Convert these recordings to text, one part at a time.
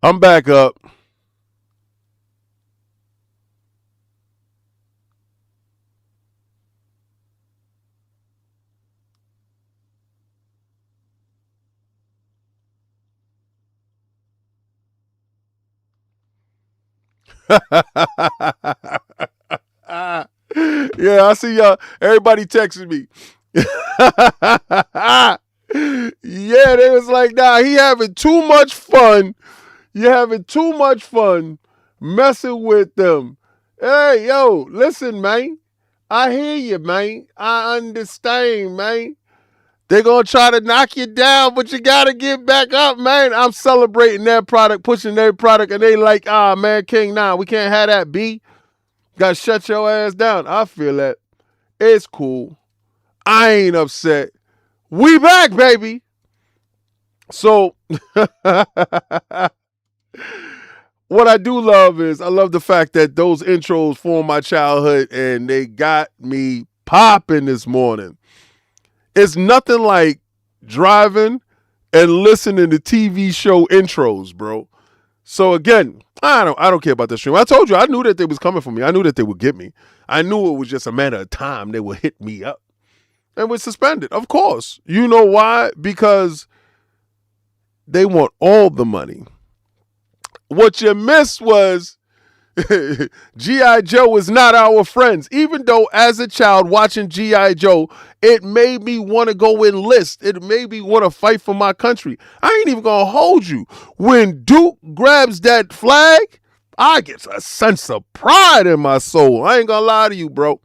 I'm back up. Yeah, I see y'all. Everybody texting me. Yeah, they was like, nah, he having too much fun. You having too much fun messing with them. Hey, yo, listen, man. I hear you, man. I understand, man. They're gonna try to knock you down, but you gotta get back up, man. I'm celebrating their product, pushing their product, and they like, ah, man, King, nah, we can't have that, B. Gotta shut your ass down. I feel that. It's cool. I ain't upset. We back, baby. So what I do love is I love the fact that those intros form my childhood and they got me popping this morning. It's nothing like driving and listening to TV show intros, bro. So again, I don't care about the stream. I told you I knew that they was coming for me. I knew that they would get me. I knew it was just a matter of time they would hit me up. And was suspended. Of course. You know why? Because they want all the money. What you missed was G.I. Joe is not our friends. Even though as a child watching G.I. Joe, it made me want to go enlist. It made me want to fight for my country. I ain't even going to hold you. When Duke grabs that flag, I get a sense of pride in my soul. I ain't going to lie to you, bro.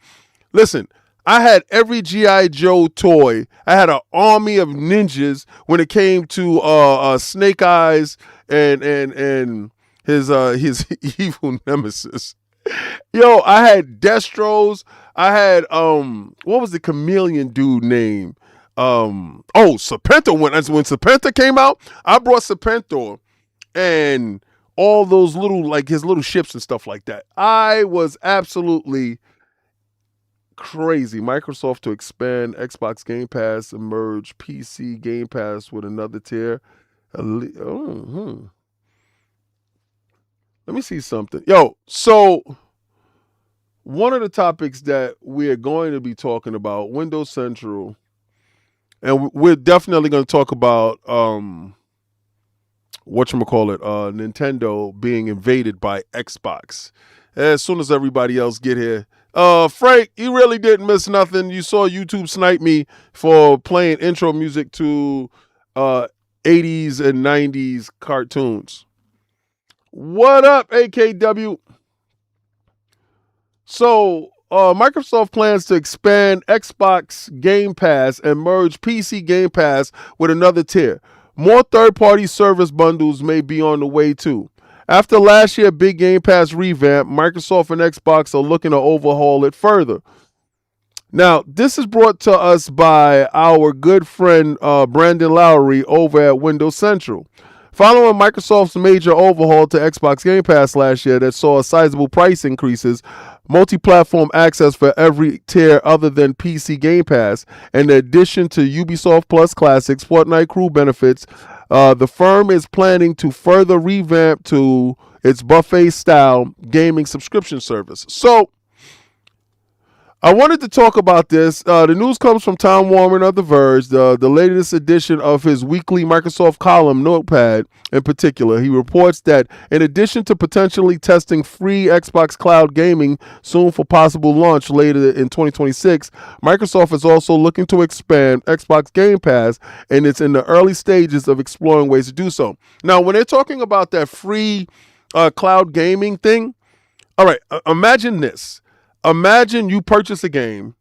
Listen, I had every G.I. Joe toy. I had an army of ninjas when it came to Snake Eyes and his evil nemesis. Yo, I had Destros. I had what was the chameleon dude name? Serpentor. When Serpentor came out, I brought Serpentor and all those little like his little ships and stuff like that. I was absolutely crazy. Microsoft to expand Xbox Game Pass, merge PC Game Pass with another tier. Let me see something. Yo, so one of the topics that we're going to be talking about, Windows Central, and we're definitely going to talk about whatchamacallit, Nintendo being invaded by Xbox. As soon as everybody else get here. Frank, you really didn't miss nothing. You saw YouTube snipe me for playing intro music to 80s and 90s cartoons. What up, AKW? So, Microsoft plans to expand Xbox Game Pass and merge PC Game Pass with another tier. More third-party service bundles may be on the way too. After last year's big Game Pass revamp, Microsoft and Xbox are looking to overhaul it further. Now, this is brought to us by our good friend Brandon Lowry over at Windows Central. Following Microsoft's major overhaul to Xbox Game Pass last year that saw sizable price increases, multi-platform access for every tier other than PC Game Pass, and in addition to Ubisoft Plus Classics, Fortnite Crew benefits, the firm is planning to further revamp to its buffet-style gaming subscription service. So, I wanted to talk about this. The news comes from Tom Warren of The Verge, the latest edition of his weekly Microsoft column, Notepad, in particular. He reports that in addition to potentially testing free Xbox Cloud gaming soon for possible launch later in 2026, Microsoft is also looking to expand Xbox Game Pass, and it's in the early stages of exploring ways to do so. Now, when they're talking about that free cloud gaming thing, all right, imagine this. Imagine you purchase a game,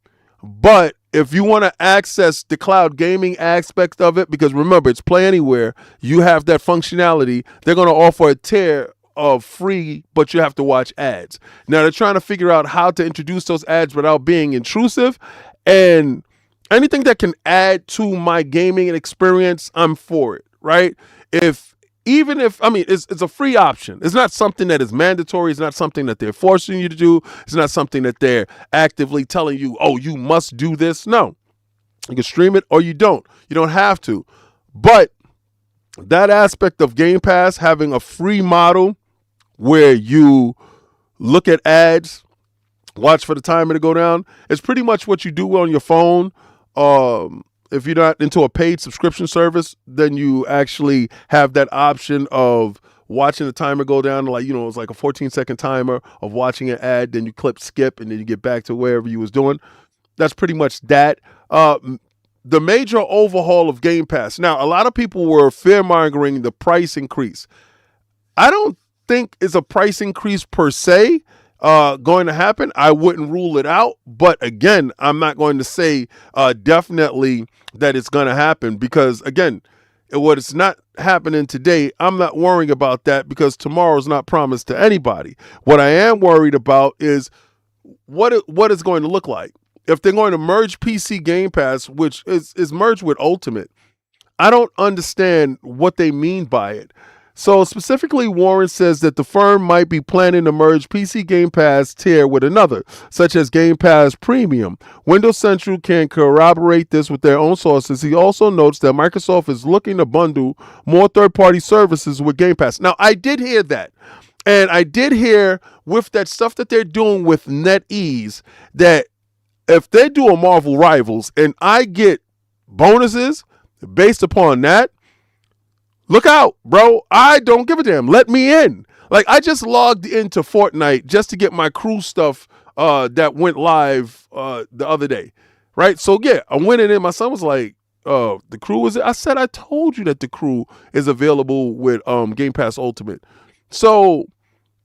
but if you want to access the cloud gaming aspect of it, because remember, it's Play Anywhere, you have that functionality, they're going to offer a tier of free, but you have to watch ads. Now, they're trying to figure out how to introduce those ads without being intrusive, and anything that can add to my gaming experience, I'm for it, right? Even if it's a free option. It's not something that is mandatory. It's not something that they're forcing you to do. It's not something that they're actively telling you, oh, you must do this. No, you can stream it or you don't. You don't have to. But that aspect of Game Pass having a free model where you look at ads, watch for the timer to go down, it's pretty much what you do on your phone. If you're not into a paid subscription service, then you actually have that option of watching the timer go down. Like, it's like a 14-second timer of watching an ad, then you clip skip, and then you get back to wherever you was doing. That's pretty much that. The major overhaul of Game Pass. Now, a lot of people were fear-mongering the price increase. I don't think it's a price increase per se going to happen. I wouldn't rule it out. But again, I'm not going to say definitely that it's going to happen because, again, what it's not happening today, I'm not worrying about that because tomorrow is not promised to anybody. What I am worried about is what it's going to look like. If they're going to merge PC Game Pass, which is merged with Ultimate, I don't understand what they mean by it. So specifically, Warren says that the firm might be planning to merge PC Game Pass tier with another, such as Game Pass Premium. Windows Central can corroborate this with their own sources. He also notes that Microsoft is looking to bundle more third-party services with Game Pass. Now, I did hear that. And I did hear with that stuff that they're doing with NetEase that if they do a Marvel Rivals and I get bonuses based upon that, look out, bro. I don't give a damn. Let me in. Like, I just logged into Fortnite just to get my crew stuff that went live the other day, right? So, yeah, I went in and my son was like, the crew is it? I said, I told you that the crew is available with Game Pass Ultimate. So,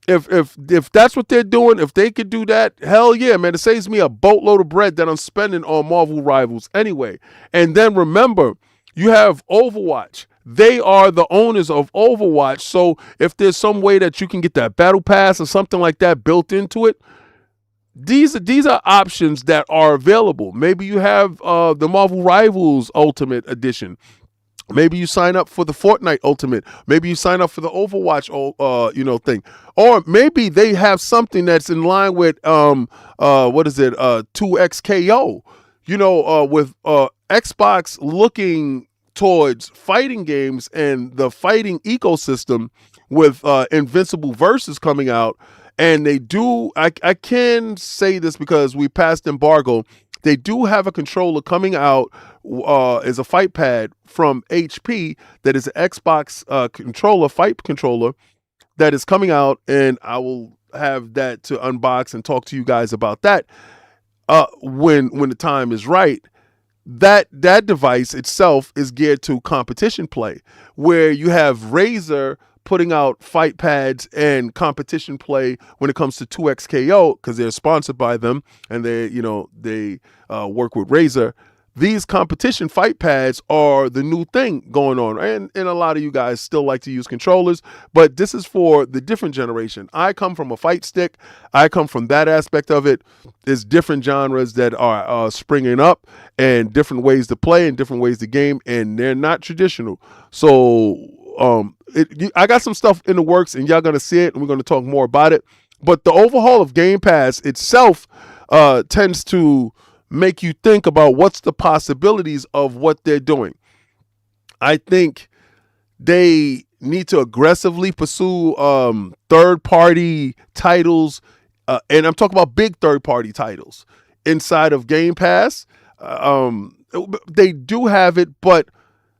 if that's what they're doing, if they could do that, hell yeah, man. It saves me a boatload of bread that I'm spending on Marvel Rivals anyway. And then remember, you have Overwatch. They are the owners of Overwatch. So if there's some way that you can get that battle pass or something like that built into it, these are options that are available. Maybe you have the Marvel Rivals Ultimate Edition. Maybe you sign up for the Fortnite Ultimate. Maybe you sign up for the Overwatch, thing. Or maybe they have something that's in line with 2XKO. With Xbox looking towards fighting games and the fighting ecosystem with Invincible Versus coming out. And they do, I can say this because we passed embargo. They do have a controller coming out as a fight pad from HP that is an Xbox controller, fight controller that is coming out, and I will have that to unbox and talk to you guys about that when the time is right. That device itself is geared to competition play, where you have Razer putting out fight pads and competition play when it comes to 2XKO because they're sponsored by them and they work with Razer. These competition fight pads are the new thing going on. And a lot of you guys still like to use controllers, but this is for the different generation. I come from a fight stick. I come from that aspect of it. There's different genres that are springing up and different ways to play and different ways to game, and they're not traditional. So I got some stuff in the works, and y'all going to see it, and we're going to talk more about it. But the overhaul of Game Pass itself tends to make you think about what's the possibilities of what they're doing. I think they need to aggressively pursue third-party titles, and I'm talking about big third-party titles inside of Game Pass. They do have it, but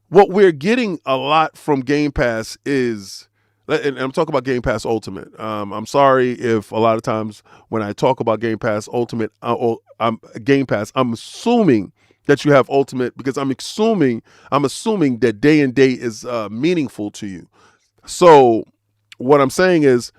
what we're getting a lot from Game Pass is, and I'm talking about Game Pass Ultimate. I'm sorry if a lot of times when I talk about Game Pass Ultimate, Game Pass, I'm assuming that you have Ultimate because I'm assuming that day and date is meaningful to you. So what I'm saying is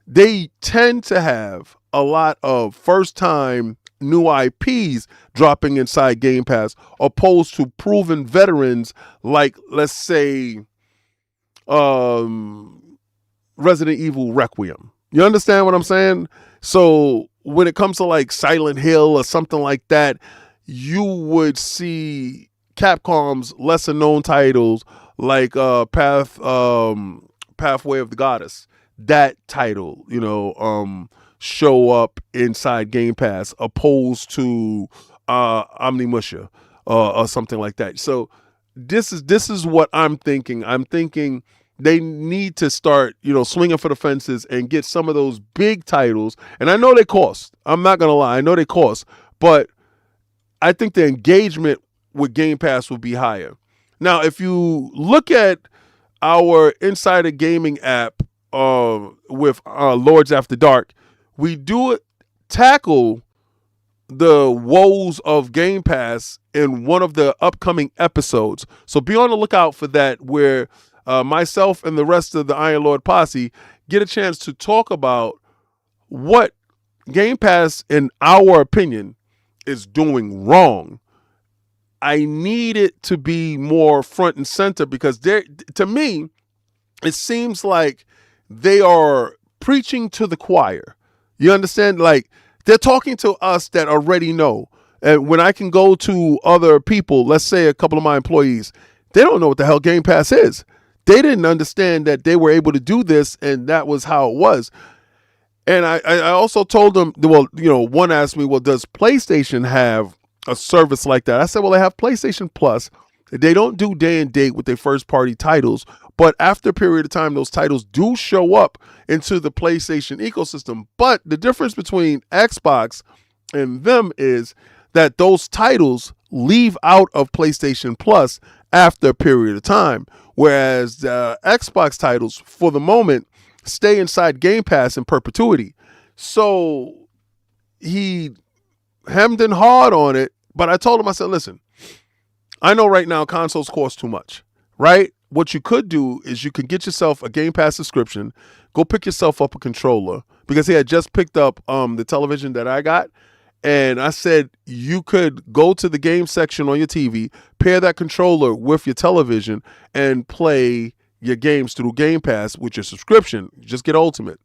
they tend to have a lot of first-time new IPs dropping inside Game Pass opposed to proven veterans like, let's say, Resident Evil Requiem. You understand what I'm saying? So when it comes to like Silent Hill or something like that, you would see Capcom's lesser known titles like Pathway of the Goddess. That title, show up inside Game Pass opposed to Omnimusha or something like that. So this is what I'm thinking. I'm thinking they need to start, swinging for the fences and get some of those big titles. And I know they cost. I'm not gonna lie. I know they cost, but I think the engagement with Game Pass will be higher. Now, if you look at our Insider Gaming app with Lords After Dark, we do tackle the woes of Game Pass in one of the upcoming episodes. So be on the lookout for that, where myself and the rest of the Iron Lord posse get a chance to talk about what Game Pass, in our opinion, is doing wrong. I need it to be more front and center, because to me, it seems like they are preaching to the choir. You understand? Like, they're talking to us that already know. And when I can go to other people, let's say a couple of my employees, they don't know what the hell Game Pass is. They didn't understand that they were able to do this, and that was how it was. And I also told them, well, one asked me, well, does PlayStation have a service like that? I said, well, they have PlayStation Plus. They don't do day and date with their first party titles, but after a period of time, those titles do show up into the PlayStation ecosystem. But the difference between Xbox and them is that those titles leave out of PlayStation Plus after a period of time, whereas the Xbox titles, for the moment, stay inside Game Pass in perpetuity. So he hemmed and hawed on it, but I told him, I said, listen, I know right now consoles cost too much, right? What you could do is you could get yourself a Game Pass subscription, go pick yourself up a controller, because he had just picked up the television that I got. And I said, you could go to the game section on your TV, pair that controller with your television, and play your games through Game Pass with your subscription. Just get Ultimate.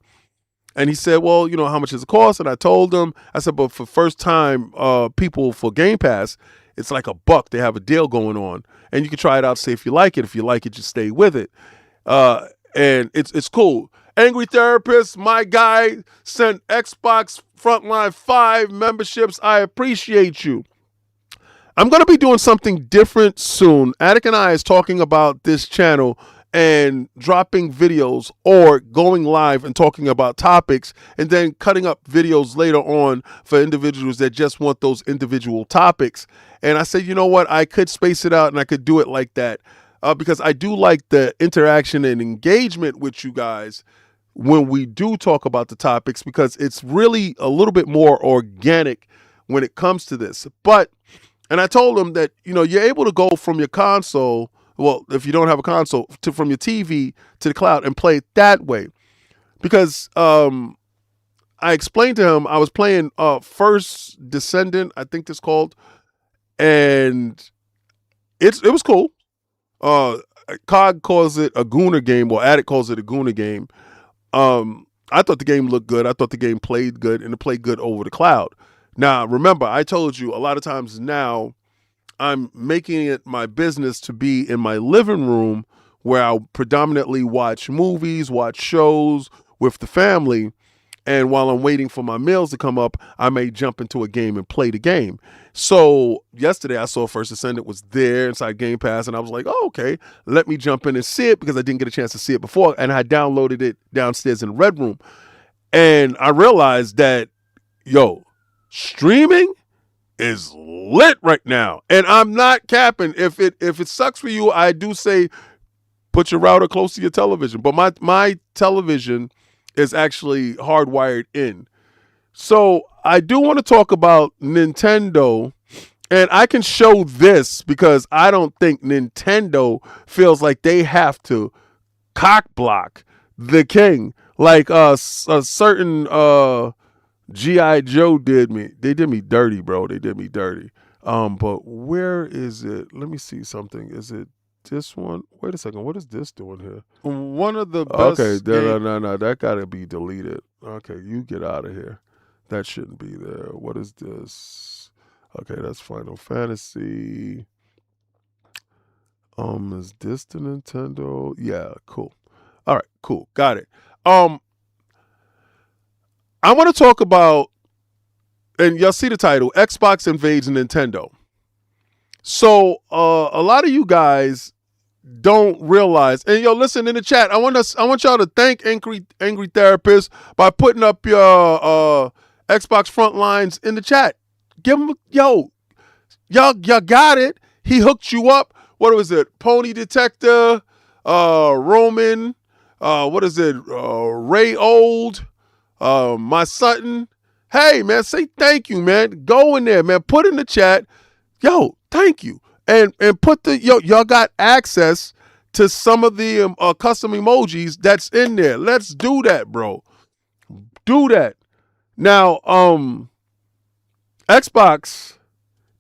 And he said, well, how much does it cost? And I told him, I said, but for first time people for Game Pass, it's like $1. They have a deal going on. And you can try it out, see if you like it. If you like it, just stay with it. And it's cool. Angry Therapist, my guy, sent Xbox Frontline 5 memberships. I appreciate you. I'm going to be doing something different soon. Attic and I is talking about this channel and dropping videos, or going live and talking about topics, and then cutting up videos later on for individuals that just want those individual topics. And I said, you know what? I could space it out and I could do it like that, because I do like the interaction and engagement with you guys when we do talk about the topics, because it's really a little bit more organic when it comes to this. And I told them that, you're able to go from your console, well, if you don't have a console, from your TV to the cloud and play it that way. Because I explained to him, I was playing First Descendant, I think it's called, and it was cool. COG calls it a Gooner game, or Addict calls it a Gooner game. I thought the game looked good. I thought the game played good, and it played good over the cloud. Now, remember, I told you a lot of times now, I'm making it my business to be in my living room, where I'll predominantly watch movies, watch shows with the family. And while I'm waiting for my meals to come up, I may jump into a game and play the game. So yesterday I saw First Descendant was there inside Game Pass, and I was like, oh, okay, let me jump in and see it, because I didn't get a chance to see it before. And I downloaded it downstairs in the Red Room. And I realized that, streaming is lit right now. And I'm not capping. If it sucks for you, I do say put your router close to your television. But my television is actually hardwired in. So I do want to talk about Nintendo, and I can show this because I don't think Nintendo feels like they have to cock block the king like a certain G.I. Joe did me. They did me dirty, bro. They did me dirty. But where is it? Let me see something. Is it this one? Wait a second. What is this doing here? One of the best. Okay, no. That gotta be deleted. Okay, you get out of here. That shouldn't be there. What is this? Okay, that's Final Fantasy. Is this the Nintendo? Yeah, cool. All right, cool. Got it. I want to talk about, and y'all see the title, Xbox Invades Nintendo. So a lot of you guys don't realize, and yo, listen in the chat. I want y'all to thank Angry Therapist by putting up your Xbox front lines in the chat. Give him, yo, y'all got it. He hooked you up. What was it? Pony Detector, Roman, what is it? Ray Old, my Sutton. Hey man, say thank you, man. Go in there, man. Put in the chat, yo, thank you. And put y'all got access to some of the custom emojis that's in there. Let's do that, bro. Do that. Now, Xbox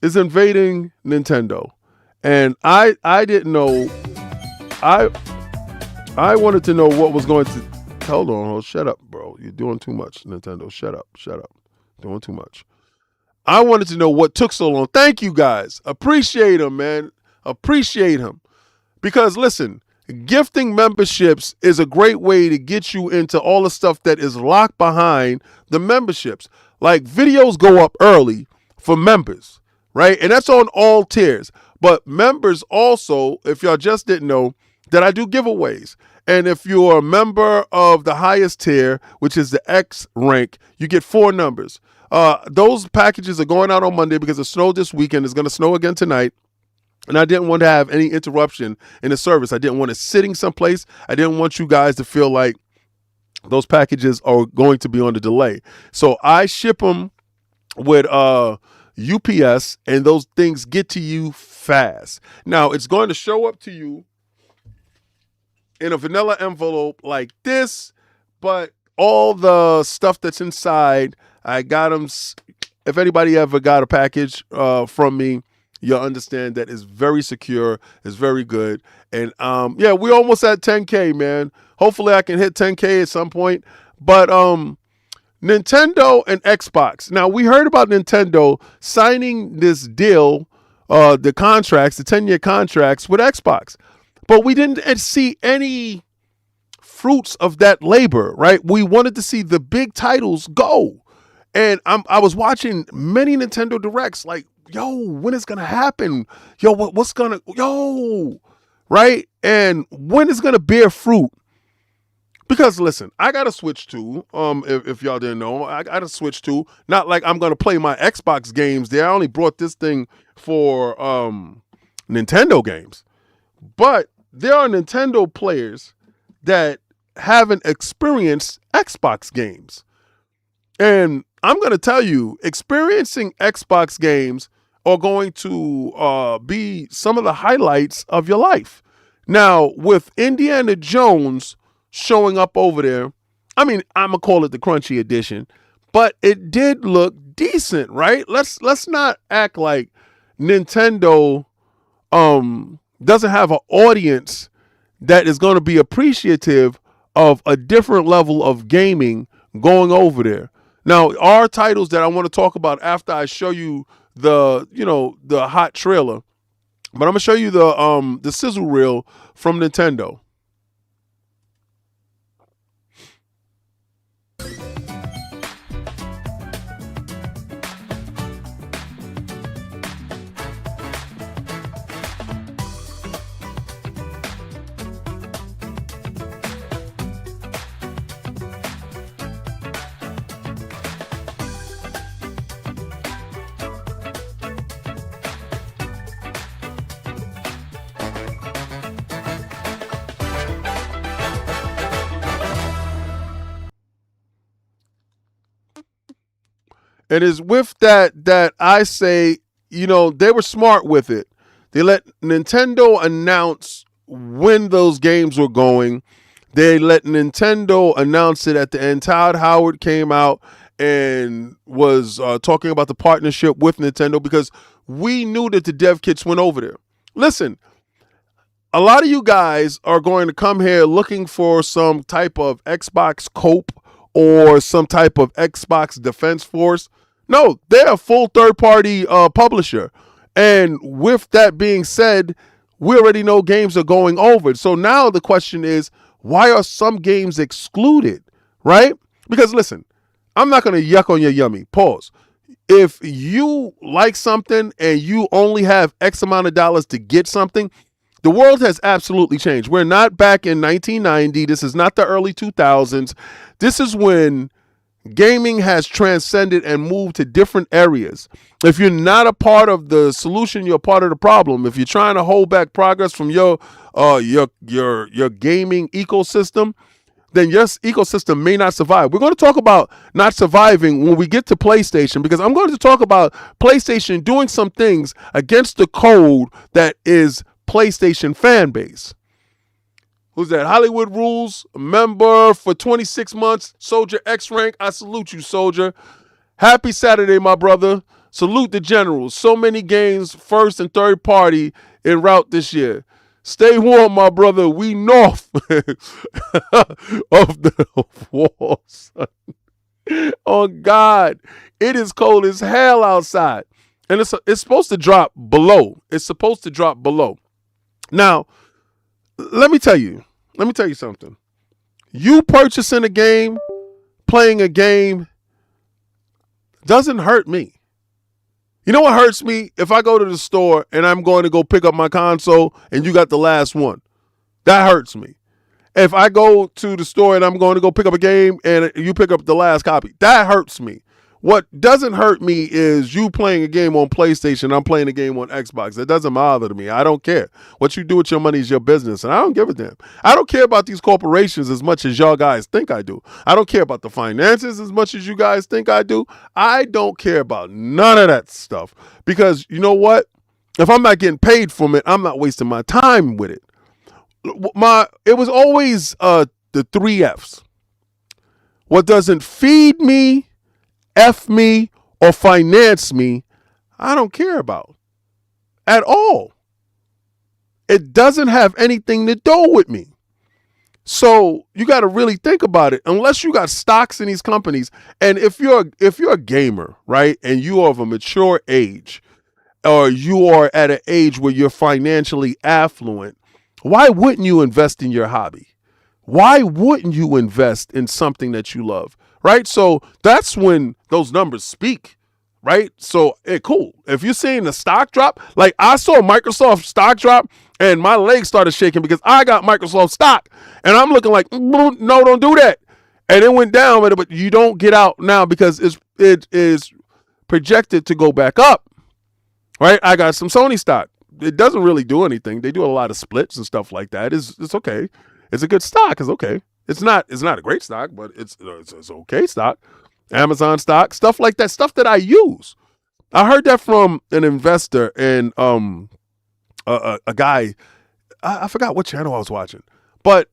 is invading Nintendo. And I didn't know. I wanted to know what was going to. Hold on, shut up, bro. You're doing too much, Nintendo. Shut up. Doing too much. I wanted to know what took so long. Thank you guys. Appreciate him, man. Appreciate him. Because listen, gifting memberships is a great way to get you into all the stuff that is locked behind the memberships. Like videos go up early for members, right? And that's on all tiers. But members also, if y'all just didn't know, that I do giveaways. And if you're a member of the highest tier, which is the X rank, you get 4 numbers. Those packages are going out on Monday because it snowed this weekend. It's going to snow again tonight. And I didn't want to have any interruption in the service. I didn't want it sitting someplace. I didn't want you guys to feel like those packages are going to be on the delay. So I ship them with UPS, and those things get to you fast. Now, it's going to show up to you in a vanilla envelope like this, but all the stuff that's inside, I got them. If anybody ever got a package from me, you'll understand that it's very secure, it's very good. And yeah, we're almost at 10K, man. Hopefully I can hit 10K at some point. But Nintendo and Xbox. Now, we heard about Nintendo signing this deal, the contracts, the 10-year contracts with Xbox. But we didn't see any fruits of that labor, right? We wanted to see the big titles go. And I was watching many Nintendo Directs like, yo, when is going to happen? Yo, what's going to, yo, right? And when is going to bear fruit? Because listen, I got to switch to, if y'all didn't know, I got to switch to, not like I'm going to play my Xbox games there. I only brought this thing for Nintendo games. But there are Nintendo players that haven't experienced Xbox games. And I'm going to tell you, experiencing Xbox games are going to be some of the highlights of your life. Now, with Indiana Jones showing up over there, I mean, I'm going to call it the crunchy edition, but it did look decent, right? Let's not act like Nintendo doesn't have an audience that is going to be appreciative of a different level of gaming going over there. Now, our titles that I want to talk about after I show you the hot trailer, but I'm gonna show you the sizzle reel from Nintendo. It is with that I say, they were smart with it. They let Nintendo announce when those games were going. They let Nintendo announce it at the end. Todd Howard came out and was talking about the partnership with Nintendo because we knew that the dev kits went over there. Listen, a lot of you guys are going to come here looking for some type of Xbox Cope or some type of Xbox Defense Force. No, they're a full third-party publisher. And with that being said, we already know games are going over. So now the question is, why are some games excluded, right? Because listen, I'm not going to yuck on your yummy. Pause. If you like something and you only have X amount of dollars to get something, the world has absolutely changed. We're not back in 1990. This is not the early 2000s. This is when gaming has transcended and moved to different areas. If you're not a part of the solution, you're a part of the problem. If you're trying to hold back progress from your gaming ecosystem, then your ecosystem may not survive. We're going to talk about not surviving when we get to PlayStation, because I'm going to talk about PlayStation doing some things against the code that is PlayStation fan base. Who's that? Hollywood Rules, member for 26 months, Soldier X Rank. I salute you, Soldier. Happy Saturday, my brother. Salute the generals. So many games, first and third party, en route this year. Stay warm, my brother. We north of the wall, son. Oh, God. It is cold as hell outside. And it's supposed to drop below. It's supposed to drop below. Now, let me tell you something. You purchasing a game, playing a game, doesn't hurt me. You know what hurts me? If I go to the store and I'm going to go pick up my console and you got the last one. That hurts me. If I go to the store and I'm going to go pick up a game and you pick up the last copy, that hurts me. What doesn't hurt me is you playing a game on PlayStation, I'm playing a game on Xbox. It doesn't bother to me. I don't care. What you do with your money is your business, and I don't give a damn. I don't care about these corporations as much as y'all guys think I do. I don't care about the finances as much as you guys think I do. I don't care about none of that stuff, because you know what? If I'm not getting paid from it, I'm not wasting my time with it. It was always the 3 Fs. What doesn't feed me, F me, or finance me, I don't care about at all. It doesn't have anything to do with me. So you got to really think about it. Unless you got stocks in these companies, and if you're a gamer, right, and you are of a mature age, or you are at an age where you're financially affluent, why wouldn't you invest in your hobby? Why wouldn't you invest in something that you love? Right? So that's when those numbers speak, right? So, cool. If you're seeing the stock drop, like I saw Microsoft stock drop and my legs started shaking because I got Microsoft stock and I'm looking like, no, don't do that. And it went down, but you don't get out now because it is projected to go back up, right? I got some Sony stock. It doesn't really do anything. They do a lot of splits and stuff like that. It's okay. It's a good stock. It's okay. It's not a great stock, but it's okay stock. Amazon stock, stuff like that, stuff that I use. I heard that from an investor and a guy. I forgot what channel I was watching, but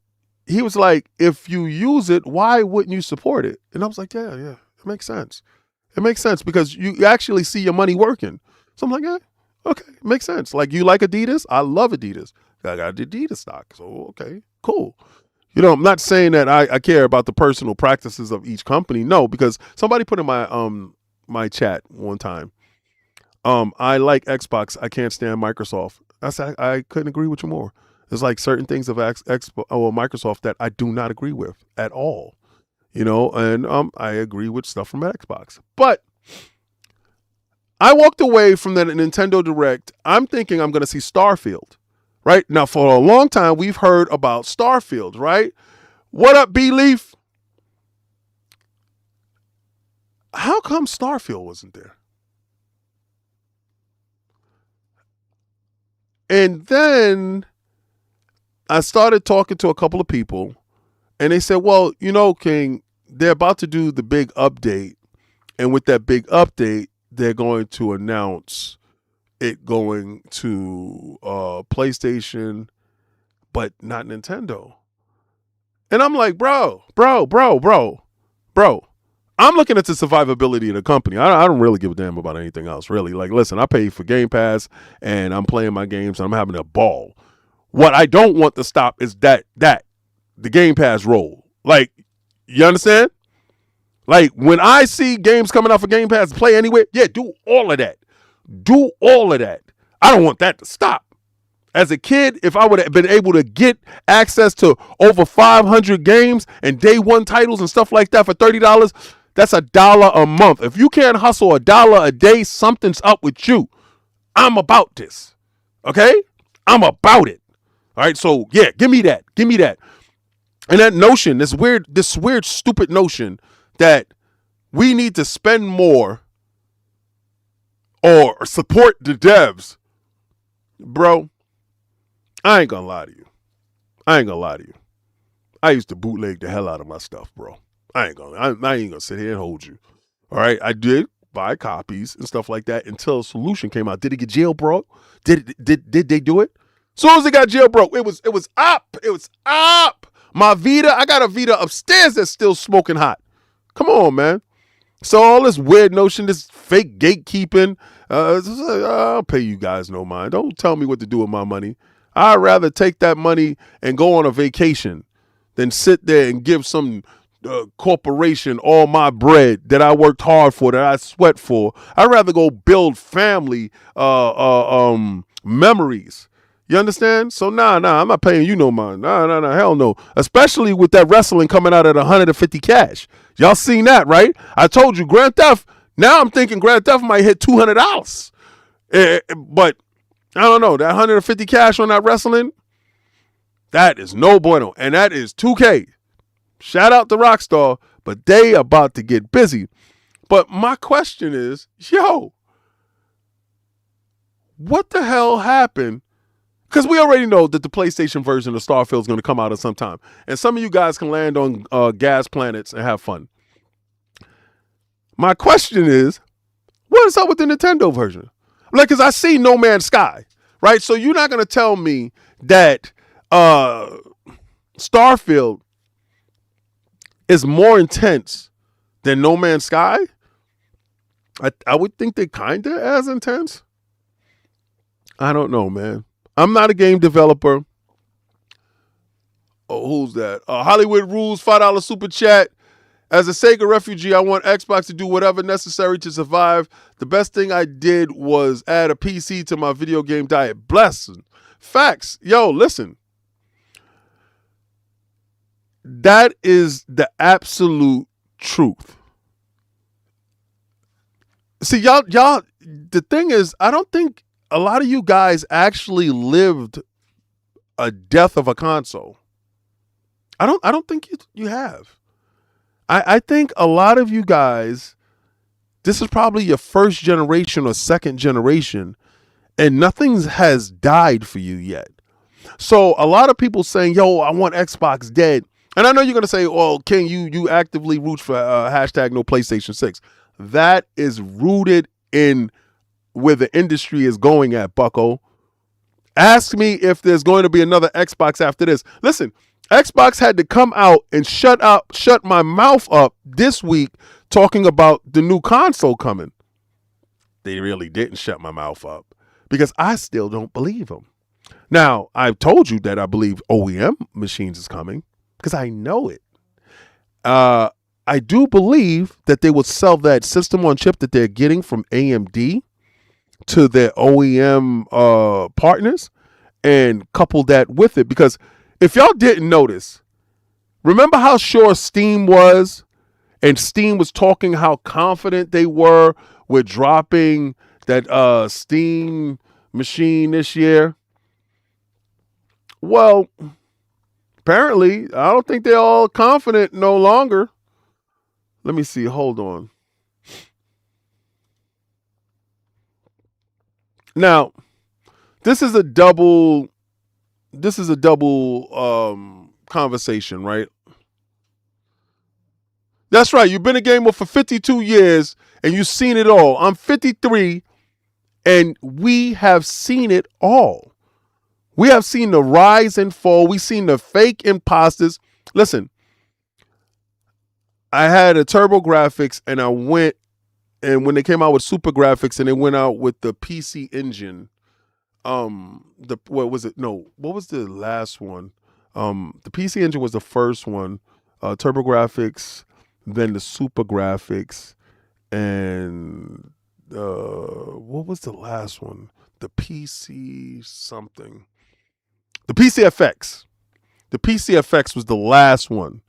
he was like, "If you use it, why wouldn't you support it?" And I was like, "Yeah, it makes sense. It makes sense because you actually see your money working." So I'm like, "Yeah, okay, it makes sense." Like, you like Adidas? I love Adidas. I got Adidas stock, so okay, cool. You know, I'm not saying that I care about the personal practices of each company. No, because somebody put in my chat one time, I like Xbox. I can't stand Microsoft. I couldn't agree with you more. There's like certain things of Microsoft that I do not agree with at all. You know, and I agree with stuff from Xbox. But I walked away from that Nintendo Direct. I'm thinking I'm going to see Starfield. Right? Now, for a long time, we've heard about Starfield, right? What up, B-Leaf? How come Starfield wasn't there? And then I started talking to a couple of people, and they said, well, you know, King, they're about to do the big update. And with that big update, they're going to announce it going to PlayStation, but not Nintendo. And I'm like, bro. I'm looking at the survivability of the company. I don't really give a damn about anything else, really. Like, listen, I pay for Game Pass, and I'm playing my games, and I'm having a ball. What I don't want to stop is the Game Pass roll. Like, you understand? Like, when I see games coming out for Game Pass, play anywhere, yeah, do all of that. Do all of that. I don't want that to stop. As a kid, if I would have been able to get access to over 500 games and day one titles and stuff like that for $30, That's $1 a month. If you can't hustle $1 a day, something's up with you. I'm about this. Okay? I'm about it. All right. So yeah, give me that. Give me that. And that notion, this weird, stupid notion that we need to spend more or support the devs. Bro, I ain't gonna lie to you. I used to bootleg the hell out of my stuff, bro. I ain't gonna sit here and hold you. All right, I did buy copies and stuff like that until a solution came out. Did it get jailbroke? Did they do it? As soon as it got jailbroke, it was up. It was up. My Vita, I got a Vita upstairs that's still smoking hot. Come on, man. So all this weird notion, this fake gatekeeping, I'll pay you guys no mind. Don't tell me what to do with my money. I'd rather take that money and go on a vacation than sit there and give some corporation all my bread that I worked hard for, that I sweat for. I'd rather go build family memories. You understand? So nah, I'm not paying you no mind. Nah, hell no. Especially with that wrestling coming out at 150 cash. Y'all seen that, right? I told you, Grand Theft. Now I'm thinking Grand Theft might hit $200. But I don't know. That 150 cash on that wrestling, that is no bueno. And that is 2K. Shout out to Rockstar, but they about to get busy. But my question is, yo, what the hell happened? Because we already know that the PlayStation version of Starfield is going to come out at some time. And some of you guys can land on gas planets and have fun. My question is, what is up with the Nintendo version? Like, because I see No Man's Sky, right? So you're not going to tell me that Starfield is more intense than No Man's Sky? I would think they're kind of as intense. I don't know, man. I'm not a game developer. Oh, who's that? Hollywood Rules, $5 super chat. As a Sega refugee, I want Xbox to do whatever necessary to survive. The best thing I did was add a PC to my video game diet. Blessing. Facts. Yo, listen. That is the absolute truth. See, y'all, the thing is, I don't think a lot of you guys actually lived a death of a console. I don't think you have. I think a lot of you guys, this is probably your first generation or second generation, and nothing has died for you yet. So a lot of people saying, yo, I want Xbox dead. And I know you're going to say, well, King, you actively root for hashtag no PlayStation 6. That is rooted in where the industry is going at, bucko. Ask me if there's going to be another Xbox after this. Listen, Xbox had to come out and shut my mouth up this week talking about the new console coming. They really didn't shut my mouth up because I still don't believe them. Now, I've told you that I believe OEM machines is coming because I know it. I do believe that they will sell that system on chip that they're getting from AMD to their OEM partners and couple that with it. Because if y'all didn't notice, remember how sure Steam was? And Steam was talking how confident they were with dropping that Steam machine this year. Well, apparently, I don't think they're all confident no longer. Let me see. Hold on. Now, this is a double conversation, right? That's right. You've been a gamer for 52 years and you've seen it all. I'm 53 and we have seen it all. We have seen the rise and fall. We've seen the fake imposters. Listen, I had a TurboGrafx and I went, and when they came out with Super Graphics and they went out with the PC Engine, what was it? No, what was the last one? The PC Engine was the first one. TurboGrafx, then the Super Graphics, and what was the last one? The PC something. The PCFX. The PCFX was the last one.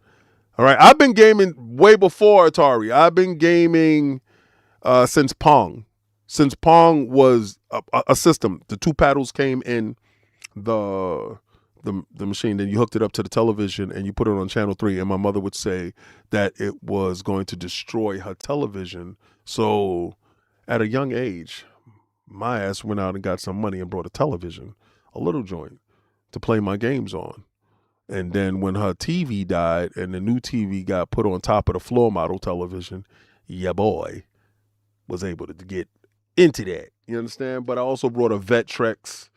All right, I've been gaming way before Atari. I've been gaming since Pong. Since Pong was a system, the two paddles came in the the machine. Then you hooked it up to the television and you put it on channel 3. And my mother would say that it was going to destroy her television. So at a young age, my ass went out and got some money and brought a television, a little joint, to play my games on. And then when her TV died and the new TV got put on top of the floor model television, yeah, boy, was able to get into that. You understand? But I also brought a Vectrex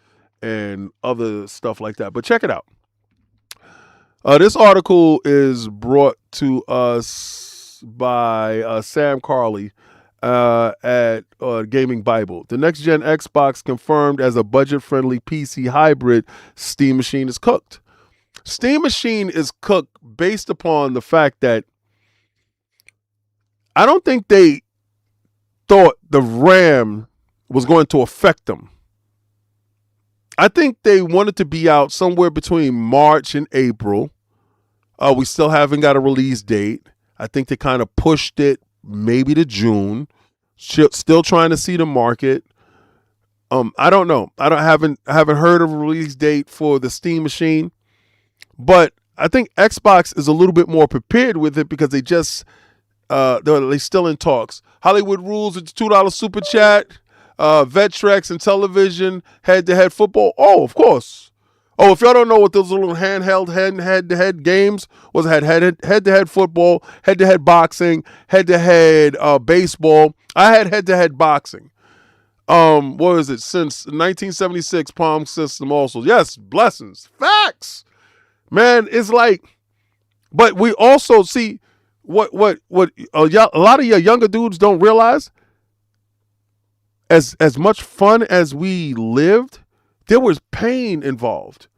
and other stuff like that. But check it out. This article is brought to us by Sam Carley at Gaming Bible. The next gen Xbox confirmed as a budget-friendly PC hybrid. Steam Machine is cooked. Steam Machine is cooked based upon the fact that I don't think they thought the RAM was going to affect them. I think they wanted to be out somewhere between March and April. We still haven't got a release date. I think they kind of pushed it maybe to June. Still trying to see the market. I don't know. I haven't heard of a release date for the Steam Machine, but I think Xbox is a little bit more prepared with it because they're still in talks. Hollywood Rules, it's $2 super chat. Vectrex and television, head-to-head football. Oh, of course. Oh, if y'all don't know what those little handheld head-to-head games was, it had head-to-head football, head-to-head boxing, head-to-head baseball. I had head-to-head boxing. What was it? Since 1976, Palm System also. Yes, blessings. Facts. Man, it's like, but we also see what a lot of your younger dudes don't realize. As much fun as we lived, there was pain involved.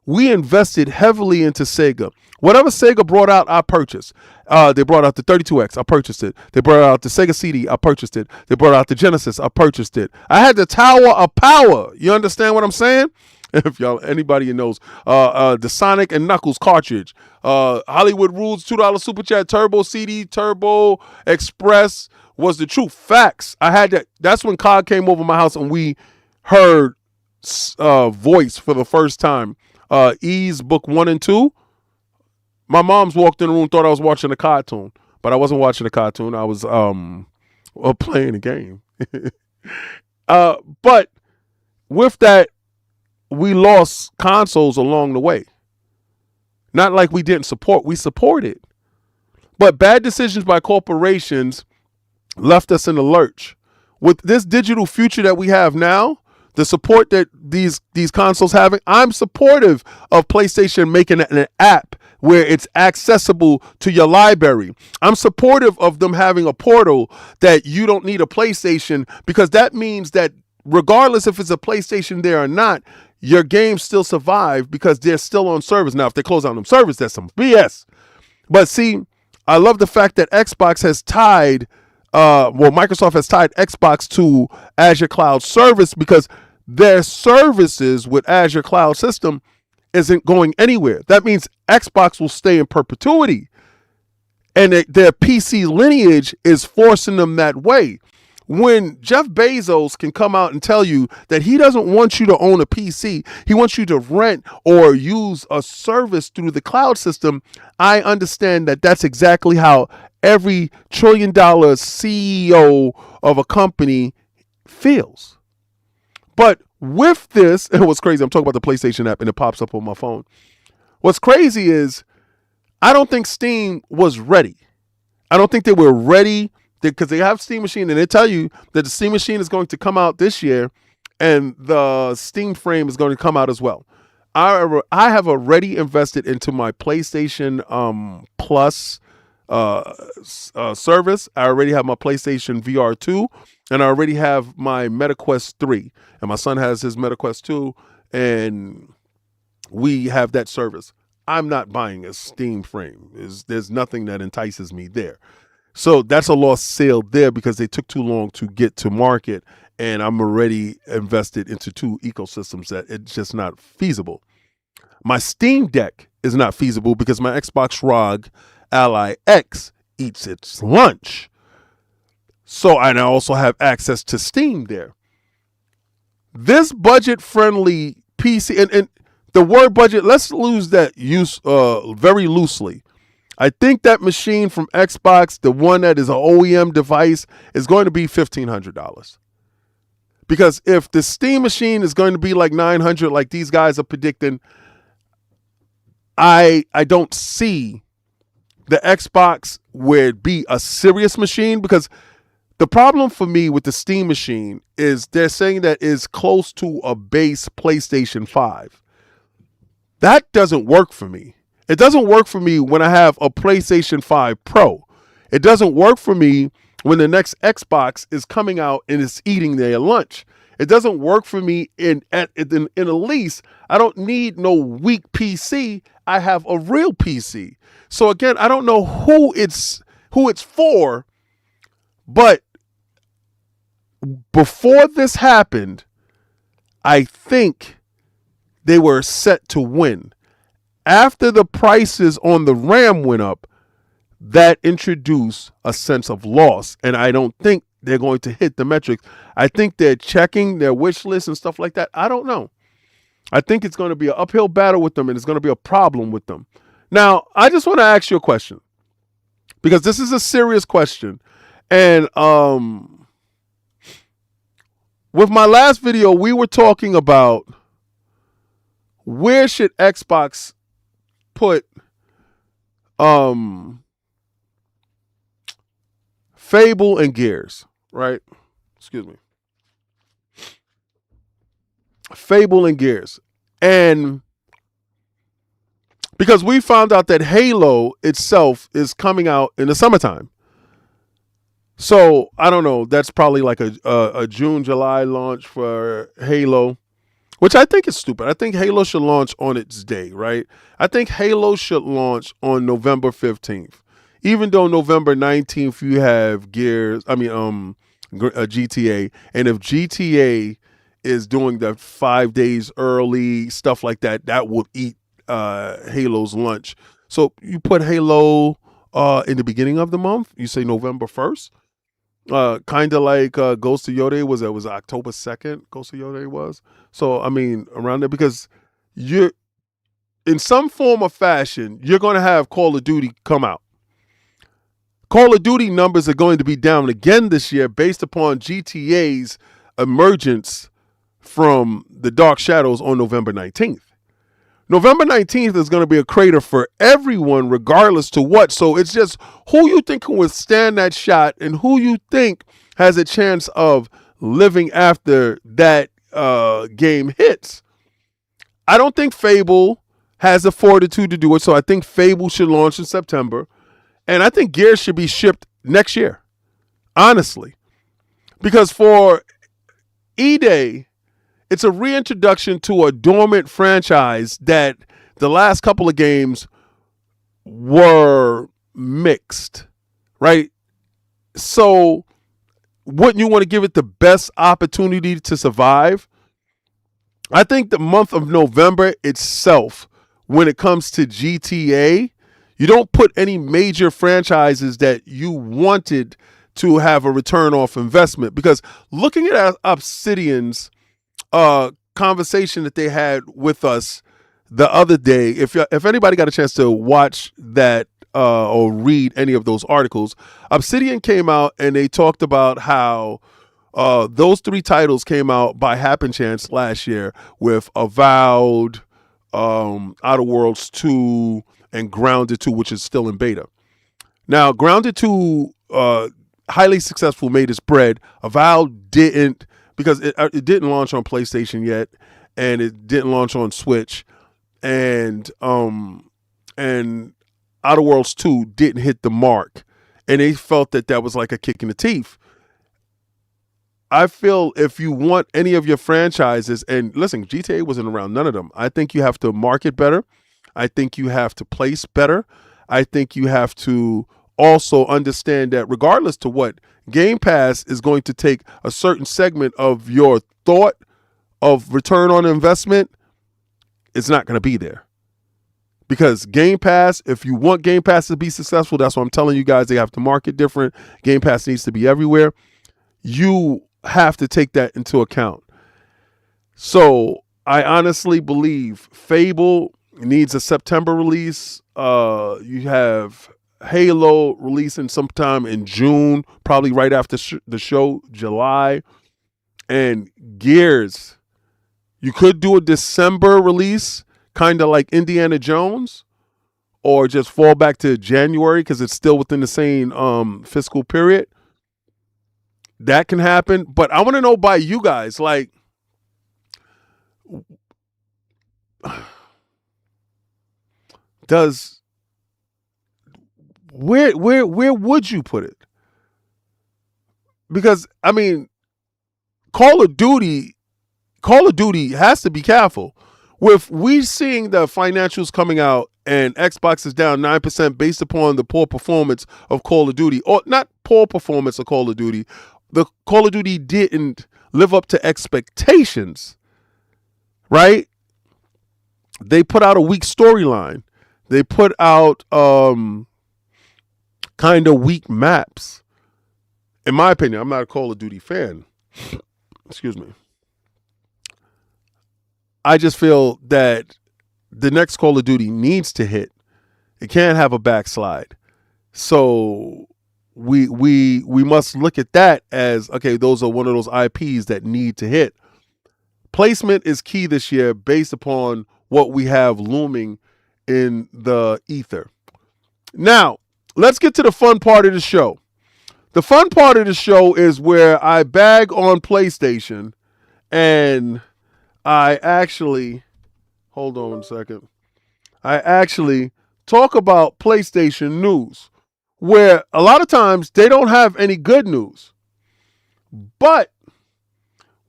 We invested heavily into Sega. Whatever Sega brought out, I purchased. They brought out the 32X, I purchased it. They brought out the Sega CD, I purchased it. They brought out the Genesis, I purchased it. I had the Tower of Power. You understand what I'm saying? If anybody knows, the Sonic and Knuckles cartridge, Hollywood Rules, $2 super chat, Turbo CD, Turbo Express was the truth. Facts. I had that. That's when COD came over my house and we heard voice for the first time. Ease book 1 and 2. My mom's walked in the room, thought I was watching a cartoon, but I wasn't watching a cartoon. I was playing a game. But with that, we lost consoles along the way. Not like we didn't support. We supported. But bad decisions by corporations left us in the lurch. With this digital future that we have now, the support that these consoles having, I'm supportive of PlayStation making an app where it's accessible to your library. I'm supportive of them having a portal that you don't need a PlayStation, because that means that regardless if it's a PlayStation there or not, your games still survive because they're still on servers. Now, if they close down them servers, that's some BS. But see, I love the fact that Xbox has tied, Microsoft has tied Xbox to Azure Cloud Service, because their services with Azure Cloud System isn't going anywhere. That means Xbox will stay in perpetuity. And their PC lineage is forcing them that way. When Jeff Bezos can come out and tell you that he doesn't want you to own a PC, he wants you to rent or use a service through the cloud system, I understand that that's exactly how every $1 trillion CEO of a company feels. But with this, and what's crazy, I'm talking about the PlayStation app and it pops up on my phone. What's crazy is I don't think Steam was ready. I don't think they were ready, because they have Steam Machine and they tell you that the Steam Machine is going to come out this year and the Steam Frame is going to come out as well. I have already invested into my PlayStation Plus service. I already have my PlayStation VR 2 and I already have my MetaQuest 3. And my son has his MetaQuest 2 and we have that service. I'm not buying a Steam Frame. There's nothing that entices me there. So that's a lost sale there because they took too long to get to market, and I'm already invested into two ecosystems that it's just not feasible. My Steam Deck is not feasible because my Xbox ROG Ally X eats its lunch. So, and I also have access to Steam there. This budget-friendly PC, and the word budget, let's use that use very loosely. I think that machine from Xbox, the one that is an OEM device, is going to be $1,500. Because if the Steam machine is going to be like $900, like these guys are predicting, I don't see the Xbox where it'd be a serious machine, because the problem for me with the Steam machine is they're saying that is close to a base PlayStation 5. That doesn't work for me. It doesn't work for me when I have a PlayStation 5 Pro. It doesn't work for me when the next Xbox is coming out and it's eating their lunch. It doesn't work for me in a lease. I don't need no weak PC. I have a real PC. So again, I don't know who it's for, but before this happened, I think they were set to win. After the prices on the RAM went up, that introduced a sense of loss. And I don't think they're going to hit the metrics. I think they're checking their wish list and stuff like that. I don't know. I think it's going to be an uphill battle with them, and it's going to be a problem with them. Now, I just want to ask you a question, because this is a serious question. And with my last video, we were talking about where should Xbox put Fable and Gears, right? Excuse me. Fable and Gears. And because we found out that Halo itself is coming out in the summertime. So, I don't know, that's probably like a June, July launch for Halo, which I think is stupid. I think Halo should launch on its day, right? I think Halo should launch on November 15th. Even though November 19th you have GTA, and if GTA is doing the 5 days early, stuff like that, that will eat Halo's lunch. So you put Halo in the beginning of the month, you say November 1st. Kind of like Ghost of Yode was October 2nd, Ghost of Yode was. So, I mean, around there, because you're, in some form or fashion, you're going to have Call of Duty come out. Call of Duty numbers are going to be down again this year based upon GTA's emergence from the Dark Shadows on November 19th. November 19th is going to be a crater for everyone, regardless to what. So it's just who you think can withstand that shot and who you think has a chance of living after that game hits. I don't think Fable has the fortitude to do it, so I think Fable should launch in September. And I think Gears should be shipped next year, honestly. Because for E-Day, it's a reintroduction to a dormant franchise that the last couple of games were mixed, right? So wouldn't you want to give it the best opportunity to survive? I think the month of November itself, when it comes to GTA, you don't put any major franchises that you wanted to have a return off investment. Because looking at Obsidian's conversation that they had with us the other day, if anybody got a chance to watch that or read any of those articles, Obsidian came out and they talked about how those three titles came out by happen chance last year, with Avowed, Outer Worlds 2, and Grounded 2, which is still in beta. Now, Grounded 2, highly successful, made its bread. Avowed didn't, because it didn't launch on PlayStation yet, and it didn't launch on Switch, and Outer Worlds 2 didn't hit the mark, and they felt that was like a kick in the teeth. I feel if you want any of your franchises, and listen, GTA wasn't around none of them. I think you have to market better. I think you have to place better. I think you have to also understand that regardless to what, Game Pass is going to take a certain segment of your thought of return on investment. It's not going to be there. Because Game Pass, if you want Game Pass to be successful, that's what I'm telling you guys. They have to market different. Game Pass needs to be everywhere. You have to take that into account. So I honestly believe Fable needs a September release. You have Halo releasing sometime in June, probably right after the show, July. And Gears, you could do a December release, kind of like Indiana Jones, or just fall back to January because it's still within the same fiscal period. That can happen. But I want to know by you guys, like, where would you put it? Because I mean, Call of Duty has to be careful. With we seeing the financials coming out and Xbox is down 9% based upon the poor performance of Call of Duty, or not poor performance of Call of Duty, the Call of Duty didn't live up to expectations, right? They put out a weak storyline. They put out kind of weak maps. In my opinion, I'm not a Call of Duty fan. Excuse me. I just feel that the next Call of Duty needs to hit. It can't have a backslide. So we must look at that as, okay, those are one of those IPs that need to hit. Placement is key this year based upon what we have looming in the ether. Now, let's get to the fun part of the show. The fun part of the show is where I bag on PlayStation and I actually, hold on a second. I actually talk about PlayStation news, where a lot of times they don't have any good news. But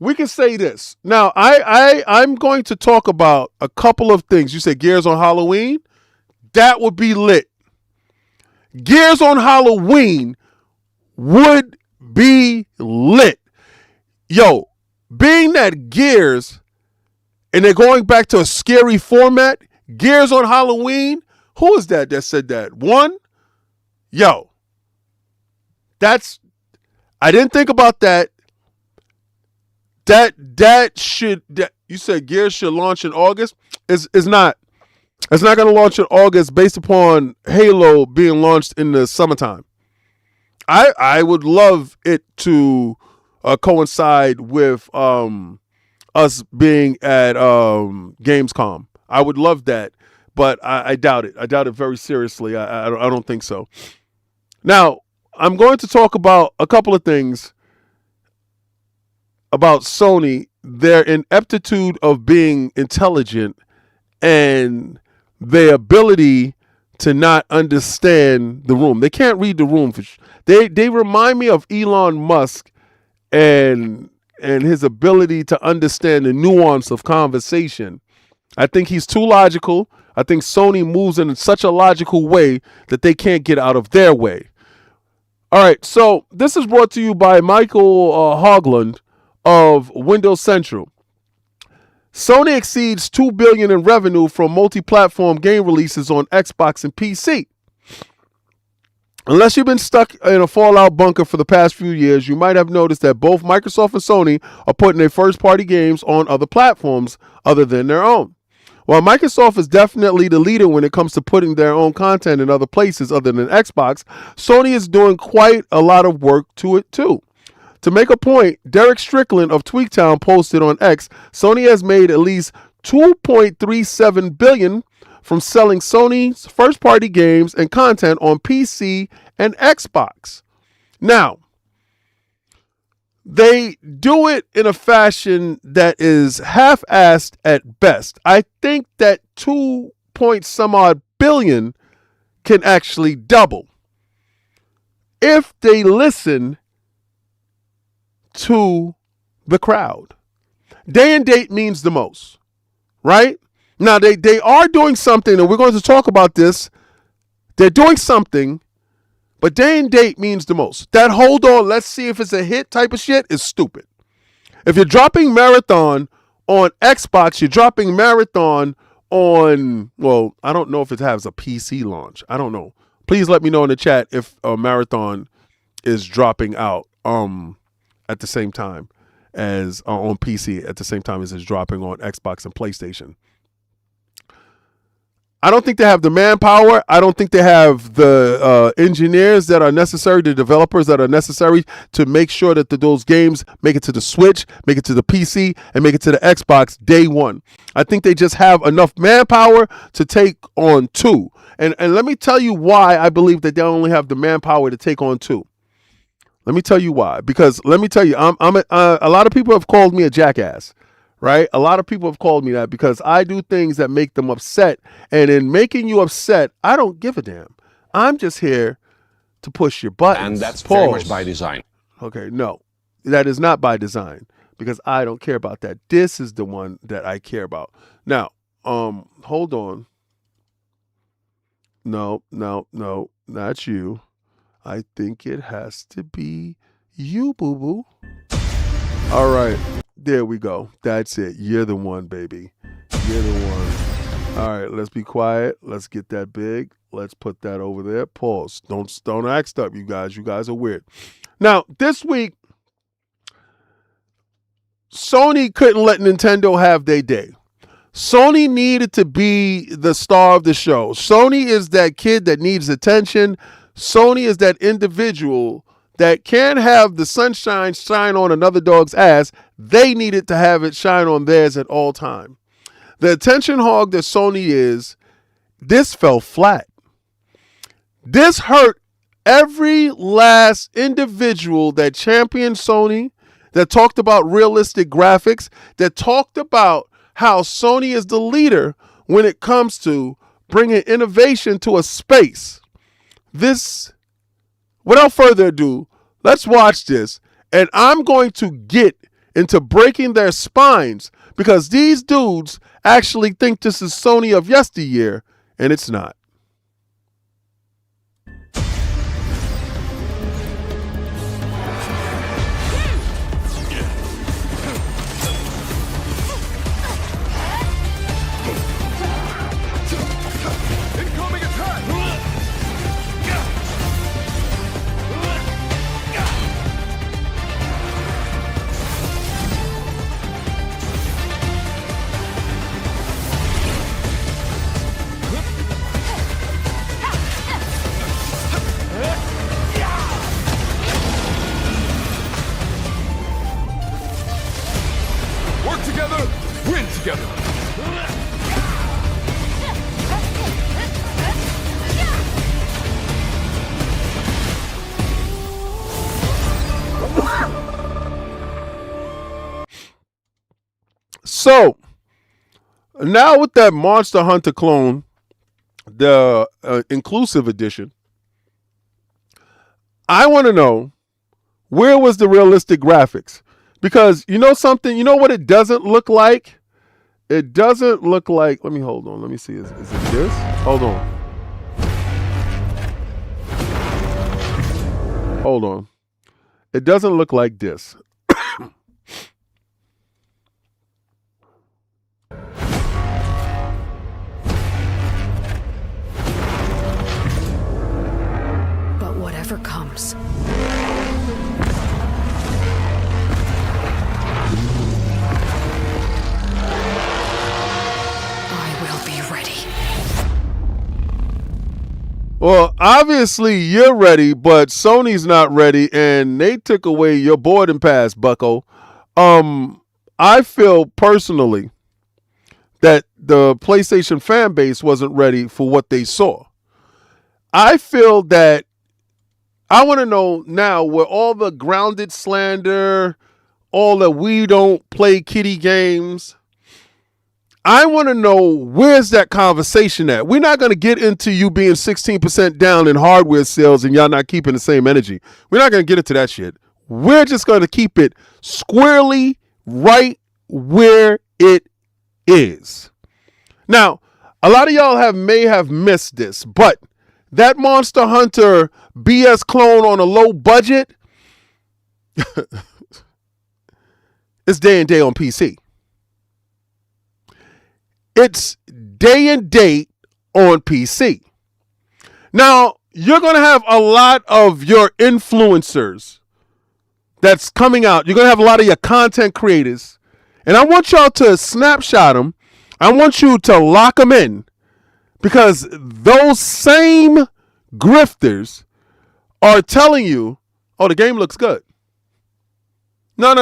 we can say this. Now, I'm going to talk about a couple of things. You said Gears on Halloween? That would be lit. Gears on Halloween would be lit. Yo, being that Gears, and they're going back to a scary format, Gears on Halloween, who is that said that? One? Yo, I didn't think about that. You said Gears should launch in August? It's not. It's not going to launch in August based upon Halo being launched in the summertime. I would love it to coincide with us being at Gamescom. I would love that, but I doubt it. I doubt it very seriously. I don't think so. Now, I'm going to talk about a couple of things about Sony, their ineptitude of being intelligent and their ability to not understand the room. They can't read the room. They remind me of Elon Musk and his ability to understand the nuance of conversation. I think he's too logical. I think Sony moves in such a logical way that they can't get out of their way. All right, so this is brought to you by Michael Hogland of Windows Central. Sony exceeds $2 billion in revenue from multi-platform game releases on Xbox and PC. Unless you've been stuck in a Fallout bunker for the past few years, you might have noticed that both Microsoft and Sony are putting their first-party games on other platforms other than their own. While Microsoft is definitely the leader when it comes to putting their own content in other places other than Xbox, Sony is doing quite a lot of work to it too. To make a point, Derek Strickland of Tweaktown posted on X, Sony has made at least $2.37 billion from selling Sony's first-party games and content on PC and Xbox. Now, they do it in a fashion that is half-assed at best. I think that 2 point some odd billion can actually double if they listen to the crowd. Day and date means the most, right? Now, they are doing something, and we're going to talk about this. They're doing something, but day and date means the most. That hold on, let's see if it's a hit type of shit is stupid. If you're dropping Marathon on Xbox, you're dropping Marathon on, well, I don't know if it has a PC launch. I don't know. Please let me know in the chat if Marathon is dropping out at the same time as on PC at the same time as it's dropping on Xbox and PlayStation. I don't think they have the manpower. I don't think they have the engineers that are necessary, the developers that are necessary to make sure that those games make it to the Switch, make it to the PC, and make it to the Xbox day one. I think they just have enough manpower to take on 2. And let me tell you why I believe that they only have the manpower to take on 2. Let me tell you why. Because let me tell you, a lot of people have called me a jackass. Right? A lot of people have called me that because I do things that make them upset. And in making you upset, I don't give a damn. I'm just here to push your buttons. And that's very much by design. Okay, no. That is not by design because I don't care about that. This is the one that I care about. Now, hold on. No, not you. I think it has to be you, boo-boo. All right. There we go. That's it. You're the one, baby. You're the one. All right, let's be quiet. Let's get that big. Let's put that over there. Pause. Don't act up, you guys. You guys are weird. Now, this week, Sony couldn't let Nintendo have their day. Sony needed to be the star of the show. Sony is that kid that needs attention. Sony is that individual that can't have the sunshine shine on another dog's ass. They needed to have it shine on theirs at all time. The attention hog that Sony is, this fell flat. This hurt every last individual that championed Sony, that talked about realistic graphics, that talked about how Sony is the leader when it comes to bringing innovation to a space. This, without further ado, let's watch this, and I'm going to get into breaking their spines because these dudes actually think this is Sony of yesteryear, and it's not. So, now with that Monster Hunter clone, the inclusive edition, I want to know, where was the realistic graphics? Because you know something, you know what it doesn't look like? It doesn't look like, let me hold on, let me see, is it this? Hold on. Hold on. It doesn't look like this. Whatever comes. I will be ready. Well, obviously you're ready, but Sony's not ready, and they took away your boarding pass, bucko. I feel personally that the PlayStation fan base wasn't ready for what they saw. I feel that I want to know now where all the grounded slander, all the we don't play kiddie games, I want to know where's that conversation at. We're not going to get into you being 16% down in hardware sales and y'all not keeping the same energy. We're not going to get into that shit. We're just going to keep it squarely right where it is. Now, a lot of y'all may have missed this, but that Monster Hunter BS clone on a low budget, it's day and day on PC. It's day and date on PC. Now, you're going to have a lot of your influencers that's coming out. You're going to have a lot of your content creators. And I want y'all to snapshot them. I want you to lock them in, because those same grifters are telling you, oh, the game looks good. No.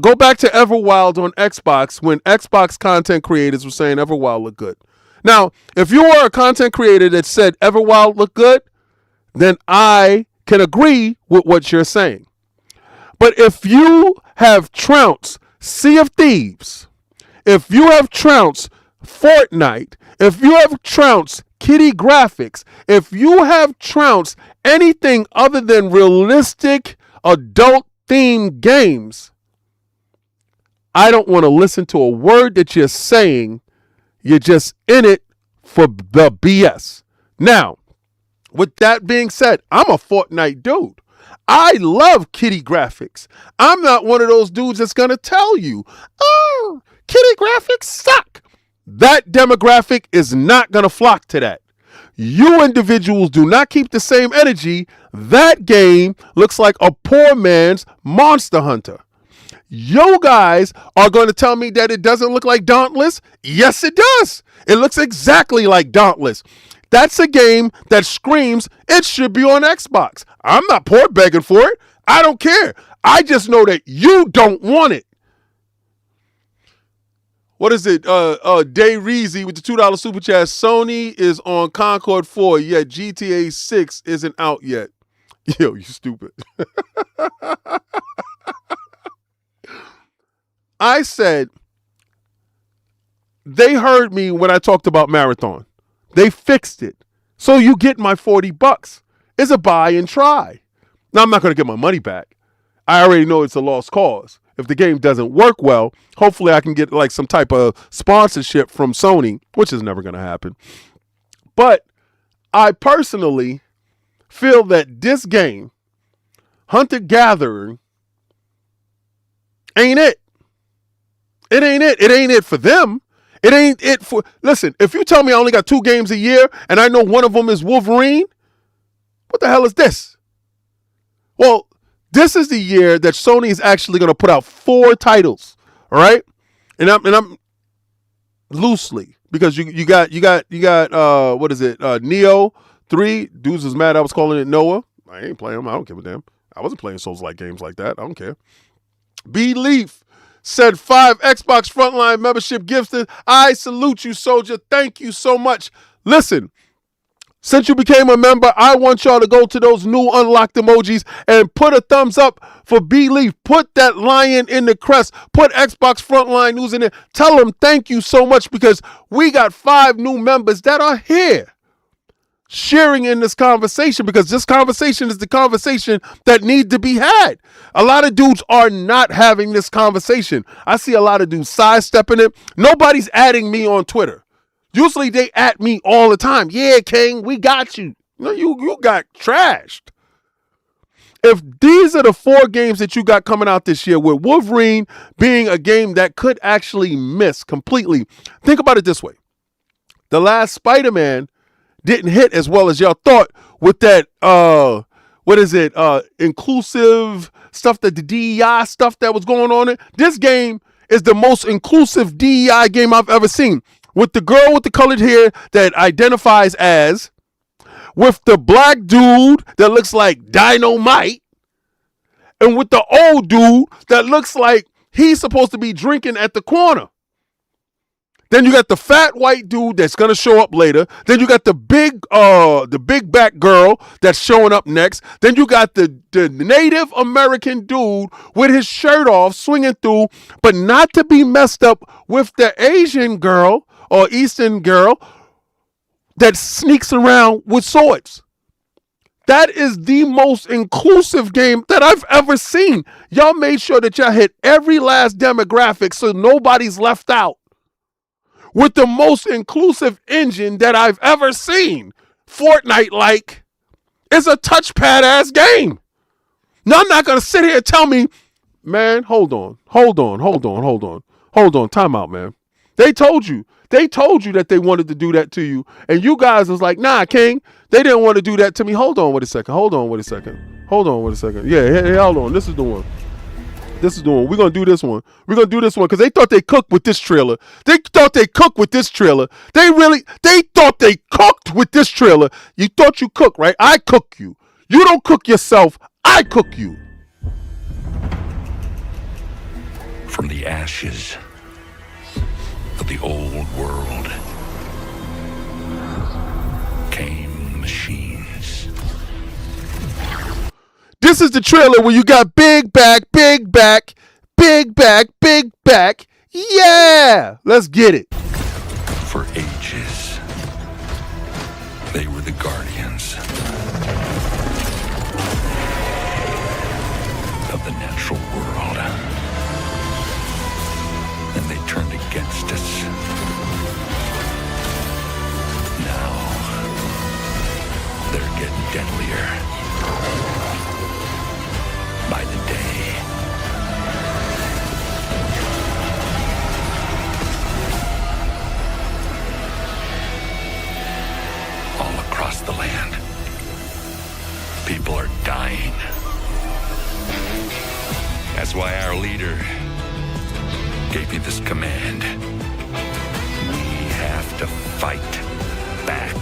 Go back to Everwild on Xbox when Xbox content creators were saying Everwild looked good. Now, if you were a content creator that said Everwild looked good, then I can agree with what you're saying. But if you have trounced Sea of Thieves, if you have trounced Fortnite, if you have trounced Kitty Graphics, if you have trounced anything other than realistic adult-themed games, I don't want to listen to a word that you're saying. You're just in it for the BS. Now, with that being said, I'm a Fortnite dude. I love Kitty Graphics. I'm not one of those dudes that's going to tell you, oh, Kitty Graphics suck. That demographic is not going to flock to that. You individuals do not keep the same energy. That game looks like a poor man's Monster Hunter. You guys are going to tell me that it doesn't look like Dauntless? Yes, it does. It looks exactly like Dauntless. That's a game that screams it should be on Xbox. I'm not poor begging for it. I don't care. I just know that you don't want it. What is it? Day Reezy with the $2 super chat. Sony is on Concord 4, yet GTA 6 isn't out yet. Yo, you stupid. I said they heard me when I talked about Marathon. They fixed it. So you get my $40. It's a buy and try. Now, I'm not going to get my money back. I already know it's a lost cause. If the game doesn't work well, hopefully I can get like some type of sponsorship from Sony, which is never going to happen. But I personally feel that this game, Hunter-Gatherer, ain't it. It ain't it. It ain't it for them. It ain't it for... Listen, if you tell me I only got 2 games a year and I know one of them is Wolverine, what the hell is this? Well, this is the year that Sony is actually going to put out 4 titles, all right? And I'm loosely, because you got what is it? Neo 3. Dudes was mad I was calling it Noah. I ain't playing them. I don't give a damn. I wasn't playing Souls-like games like that. I don't care. B-Leaf said 5 Xbox Frontline membership gifted. I salute you, soldier. Thank you so much. Listen, since you became a member, I want y'all to go to those new unlocked emojis and put a thumbs up for B-Leaf. Put that lion in the crest. Put Xbox Frontline News in it. Tell them thank you so much, because we got 5 new members that are here sharing in this conversation, because this conversation is the conversation that needs to be had. A lot of dudes are not having this conversation. I see a lot of dudes sidestepping it. Nobody's adding me on Twitter. Usually they at me all the time. Yeah, King, we got you. No, you got trashed. If these are the 4 games that you got coming out this year, with Wolverine being a game that could actually miss completely, think about it this way. The last Spider-Man didn't hit as well as y'all thought with that, inclusive stuff, that the DEI stuff that was going on. This game is the most inclusive DEI game I've ever seen. With the girl with the colored hair that identifies as, with the black dude that looks like Dynamite, and with the old dude that looks like he's supposed to be drinking at the corner. Then you got the fat white dude that's gonna show up later. Then you got the big back girl that's showing up next. Then you got the Native American dude with his shirt off swinging through, but not to be messed up with the Asian girl or Eastern girl that sneaks around with swords. That is the most inclusive game that I've ever seen. Y'all made sure that y'all hit every last demographic so nobody's left out. With the most inclusive engine that I've ever seen. Fortnite-like. It's a touchpad ass game. Now, I'm not going to sit here and tell me, man, hold on. Time out, man. They told you. They told you that they wanted to do that to you. And you guys was like, nah, King, they didn't want to do that to me. Hold on with a second. Hold on with a second. Hold on with a second. Yeah, hey, hold on. This is the one. This is the one. We're going to do this one. We're going to do this one because they thought they cooked with this trailer. They thought they cooked with this trailer. They thought they cooked with this trailer. You thought you cooked, right? I cook you. You don't cook yourself. I cook you. From the ashes of the old world came machines. This is the trailer where you got big back, big back, big back, big back. Yeah, let's get it. For ages, they were the guardians of the natural world. And they turned against us. Now, they're getting deadlier by the day. All across the land, people are dying. That's why our leader gave me this command. We have to fight back.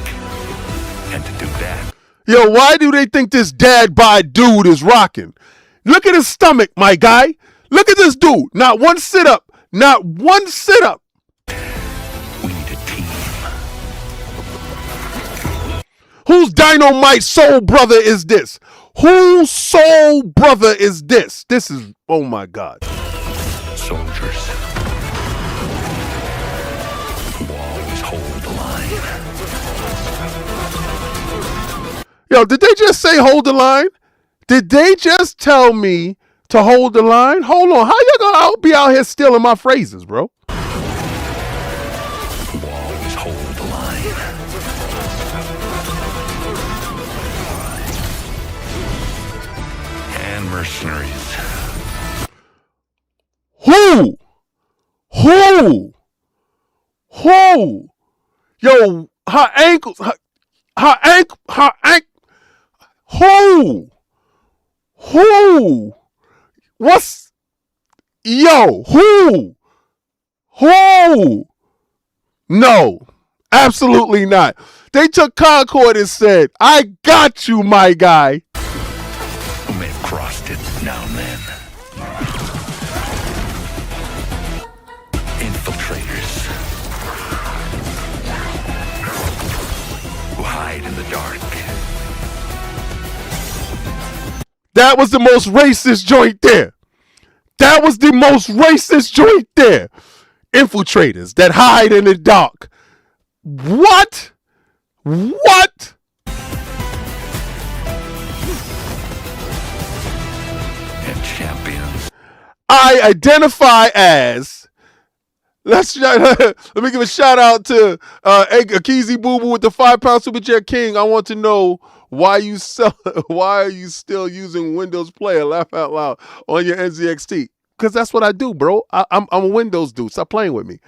And to do that, Yo, why do they think this dad bod dude is rocking? Look at his stomach, my guy. Look at this dude. Not one sit-up. Not one sit-up. we need a team. Whose dynamite soul brother is this? Whose soul brother is this? This is, oh my God. Soldiers who always hold the line. Yo, did they just say hold the line? Did they just tell me to hold the line? Hold on. How you gonna be out here stealing my phrases, bro? Who always hold the line. And mercenaries. Who? Yo, her ankles, her ankle, who? What's, yo, who? No, absolutely not. They took Concord and said, I got you, my guy. Who may have crossed it now and then. Infiltrators who hide in the dark. That was the most racist joint there. That was the most racist joint there. Infiltrators that hide in the dark. What? What? And champions. I identify as. Let me give a shout out to Akizi Boo Boo with the £5 Super Chat King. I want to know why are you still using Windows Player, laugh out loud, on your NZXT? Because that's what I do, bro. I'm a Windows dude. Stop playing with me.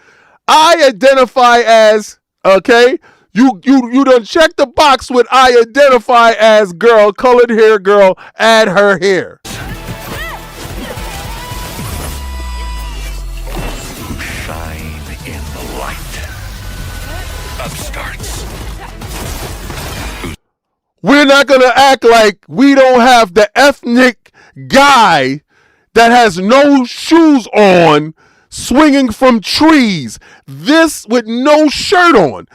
I identify as, okay, you done check the box with I identify as girl, colored hair girl, add her hair. Who shine in the light. Upstarts. We're not going to act like we don't have the ethnic guy that has no shoes on swinging from trees. This with no shirt on.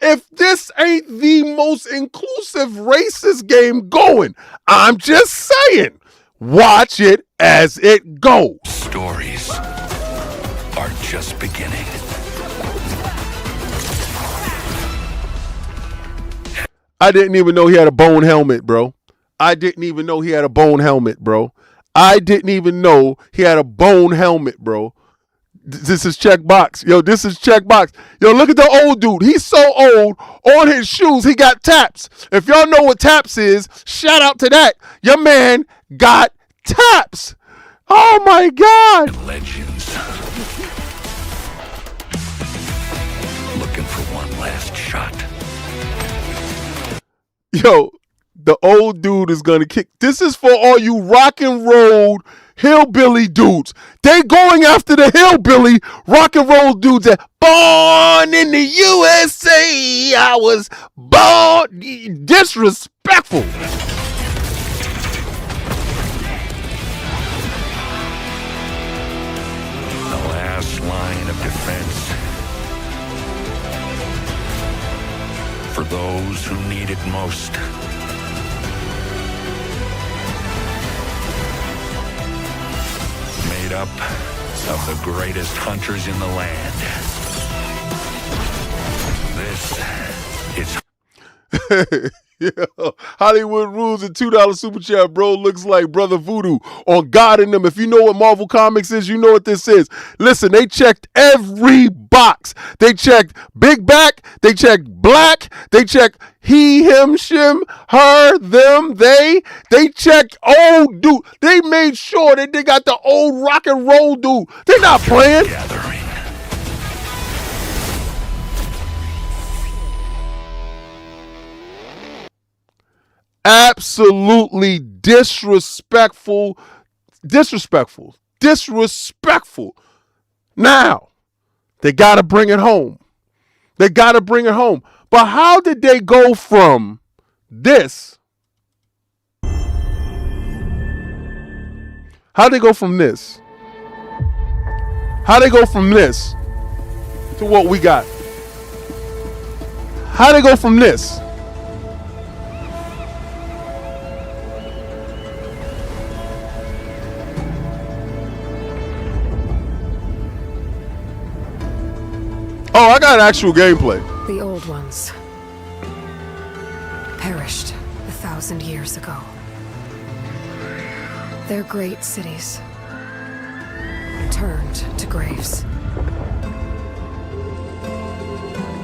If this ain't the most inclusive racist game going, I'm just saying, watch it as it goes. Stories are just beginning. I didn't even know he had a bone helmet, bro. I didn't even know he had a bone helmet, bro. This is checkbox. Yo, this is checkbox. Yo, look at the old dude. He's so old. On his shoes, he got taps. If y'all know what taps is, shout out to that. Your man got taps. Oh, my God. And legends looking for one last shot. Yo, the old dude is gonna kick. This is for all you rock and roll hillbilly dudes. They going after the hillbilly rock and roll dudes that born in the USA. I was born disrespectful. The last line of defense for those who need it most. Made up of the greatest hunters in the land. This is Yeah. Hollywood Rules and $2 super chat, bro. Looks like Brother Voodoo on God in them. If you know what Marvel Comics is, you know what this is. Listen, they checked every box. They checked big back. They checked black. They checked he, him, shim, her, them, they. They checked old dude. They made sure that they got the old rock and roll dude. They not playing. gathering. Absolutely disrespectful. Now, they got to bring it home. But how did they go from this? How'd they go from this? How'd they go from this to what we got? How'd they go from this? Oh, I got actual gameplay. The old ones perished 1,000 years ago. Their great cities turned to graves.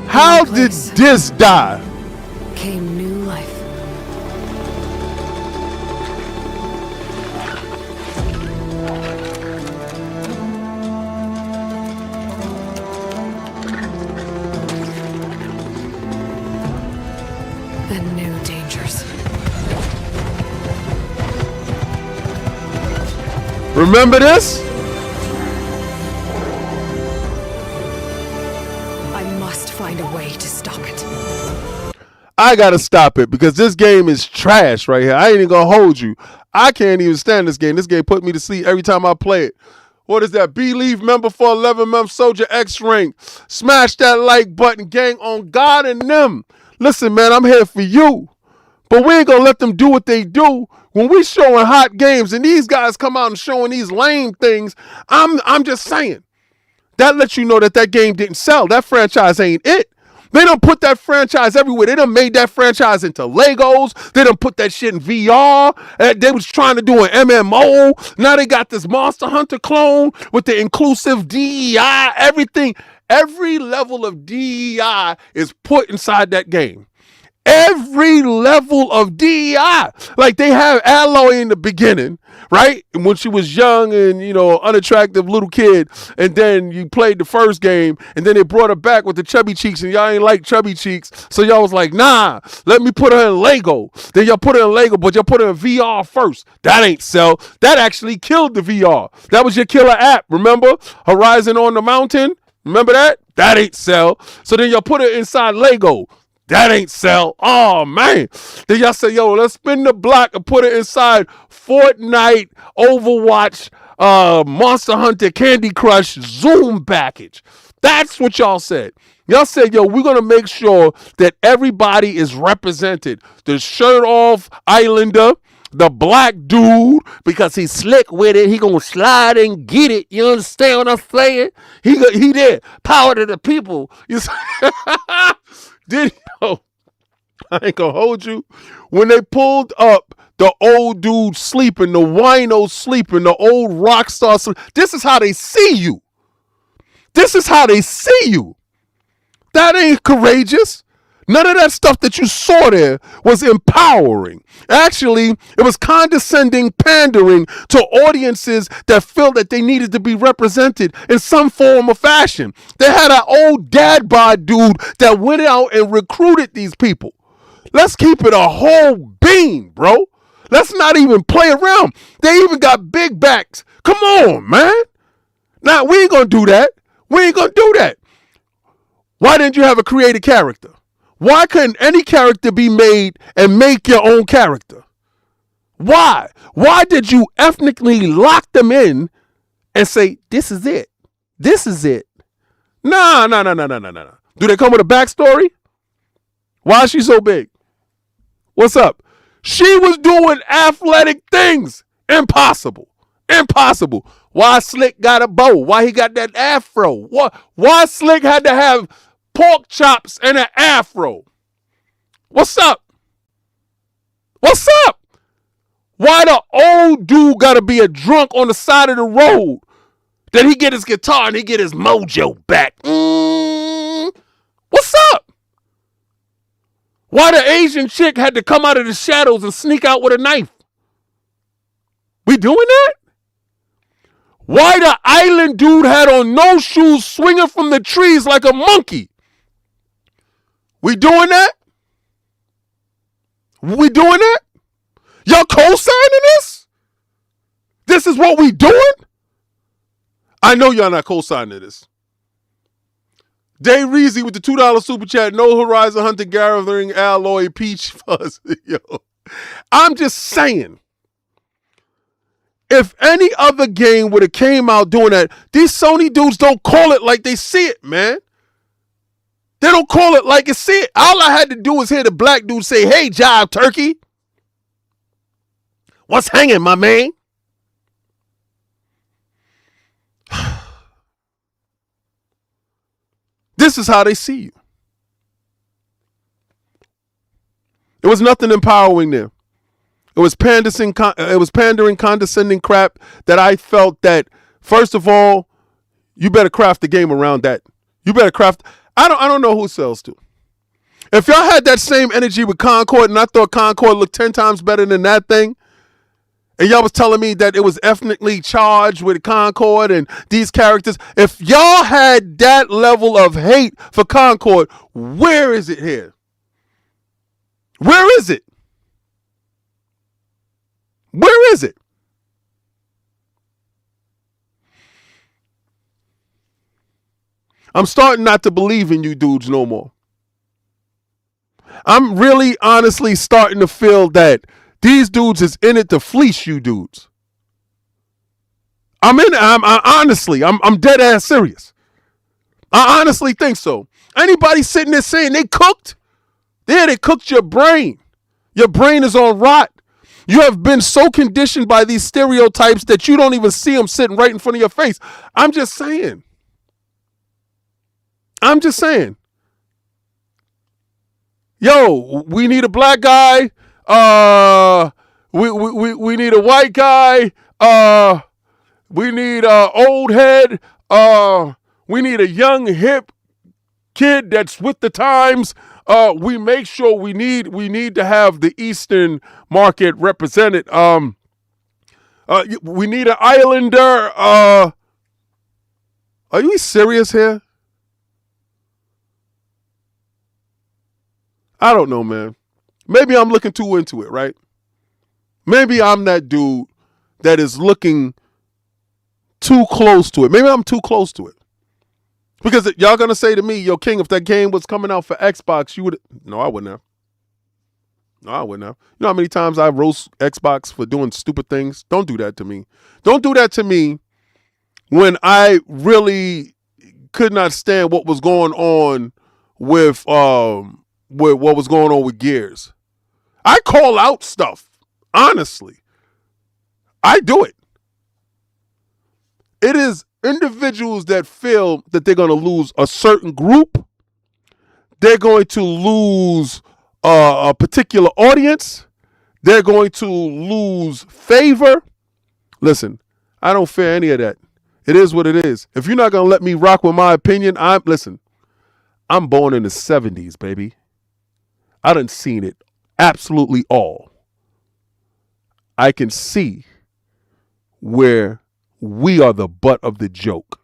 How In did place this die? came new life. And new dangers. Remember this? I must find a way to stop it. I gotta stop it because this game is trash right here. I ain't even gonna hold you. I can't even stand this game. This game put me to sleep every time I play it. What is that? Believe member for 11-month Soldier X rank. Smash that like button, gang, on God and them. Listen, man, I'm here for you. But we ain't gonna let them do what they do. When we showing hot games and these guys come out and showing these lame things, I'm just saying. That lets you know that that game didn't sell. That franchise ain't it. They done put that franchise everywhere. They done made that franchise into Legos. They done put that shit in VR. They was trying to do an MMO. Now they got this Monster Hunter clone with the inclusive DEI, everything. Every level of DEI is put inside that game. Every level of DEI. Like they have Aloy in the beginning, right? And when she was young and, you know, unattractive little kid. And then you played the first game and then they brought her back with the chubby cheeks and y'all ain't like chubby cheeks. So y'all was like, nah, let me put her in Lego. Then y'all put her in Lego, but y'all put her in VR first. That ain't sell. That actually killed the VR. That was your killer app. Remember? Horizon on the Mountain. Remember that? That ain't sell. So then y'all put it inside Lego. That ain't sell. Oh, man. Then y'all say, yo, let's spin the block and put it inside Fortnite, Overwatch, Monster Hunter, Candy Crush, Zoom package. That's what y'all said. Y'all said, yo, we're going to make sure that everybody is represented. The shirt off Islander, the black dude, because he's slick with it. He going to slide and get it. You understand what I'm saying? He did. Power to the people. You see? Did yo, I ain't gonna hold you. When they pulled up the old dude sleeping, the wino sleeping, the old rock star sleeping, this is how they see you. This is how they see you. That ain't courageous. None of that stuff that you saw there was empowering. Actually, it was condescending pandering to audiences that felt that they needed to be represented in some form or fashion. They had an old dad bod dude that went out and recruited these people. Let's keep it a whole bean, bro. Let's not even play around. They even got big backs. Come on, man. Now, we ain't going to do that. We ain't going to do that. Why didn't you have a created character? Why couldn't any character be made and make your own character? Why? Why did you ethnically lock them in and say, this is it? This is it. Nah. Do they come with a backstory? Why is she so big? What's up? She was doing athletic things. Impossible. Why Slick got a bow? Why he got that afro? Why Slick had to have pork chops and an afro? What's up? Why the old dude gotta be a drunk on the side of the road? Then he get his guitar and he get his mojo back. What's up? Why the Asian chick had to come out of the shadows and sneak out with a knife? We doing that? Why the island dude had on no shoes swinging from the trees like a monkey? We doing that? Y'all co-signing this? This is what we doing? I know y'all not co-signing this. Day Reezy with the $2 super chat. No Horizon Hunter Gathering Alloy Peach Fuzz. Yo, I'm just saying. If any other game would have came out doing that, these Sony dudes don't call it like they see it, man. They don't call it like it's it. All I had to do was hear the black dude say, hey, Jive Turkey. What's hanging, my man? This is how they see you. There was nothing empowering there. It was pandering, condescending crap that I felt that, first of all, you better craft the game around that. You better craft. I don't know who sells to. If y'all had that same energy with Concord, and I thought Concord looked 10 times better than that thing, and y'all was telling me that it was ethnically charged with Concord and these characters, if y'all had that level of hate for Concord, where is it here? Where is it? Where is it? I'm starting not to believe in you dudes no more. I'm really honestly starting to feel that these dudes is in it to fleece you dudes. I'm dead ass serious. I honestly think so. Anybody sitting there saying they cooked? Yeah, they cooked your brain. Your brain is on rot. You have been so conditioned by these stereotypes that you don't even see them sitting right in front of your face. I'm just saying. Yo, we need a black guy. We need a white guy. We need a old head. We need a young hip kid that's with the times. We make sure we need to have the Eastern market represented. We need an islander. Are you serious here? I don't know, man. Maybe I'm looking too into it, right? Maybe I'm that dude that is looking too close to it. Maybe I'm too close to it. Because y'all going to say to me, yo, King, if that game was coming out for Xbox, you would... No, I wouldn't have. You know how many times I roast Xbox for doing stupid things? Don't do that to me. Don't do that to me when I really could not stand what was going on with what was going on with Gears. I call out stuff, honestly. I do it. It is individuals that feel that they're going to lose a certain group. They're going to lose a particular audience. They're going to lose favor. Listen, I don't fear any of that. It is what it is. If you're not going to let me rock with my opinion, I'm born in the 70s, baby. I done seen it absolutely all. I can see where we are the butt of the joke.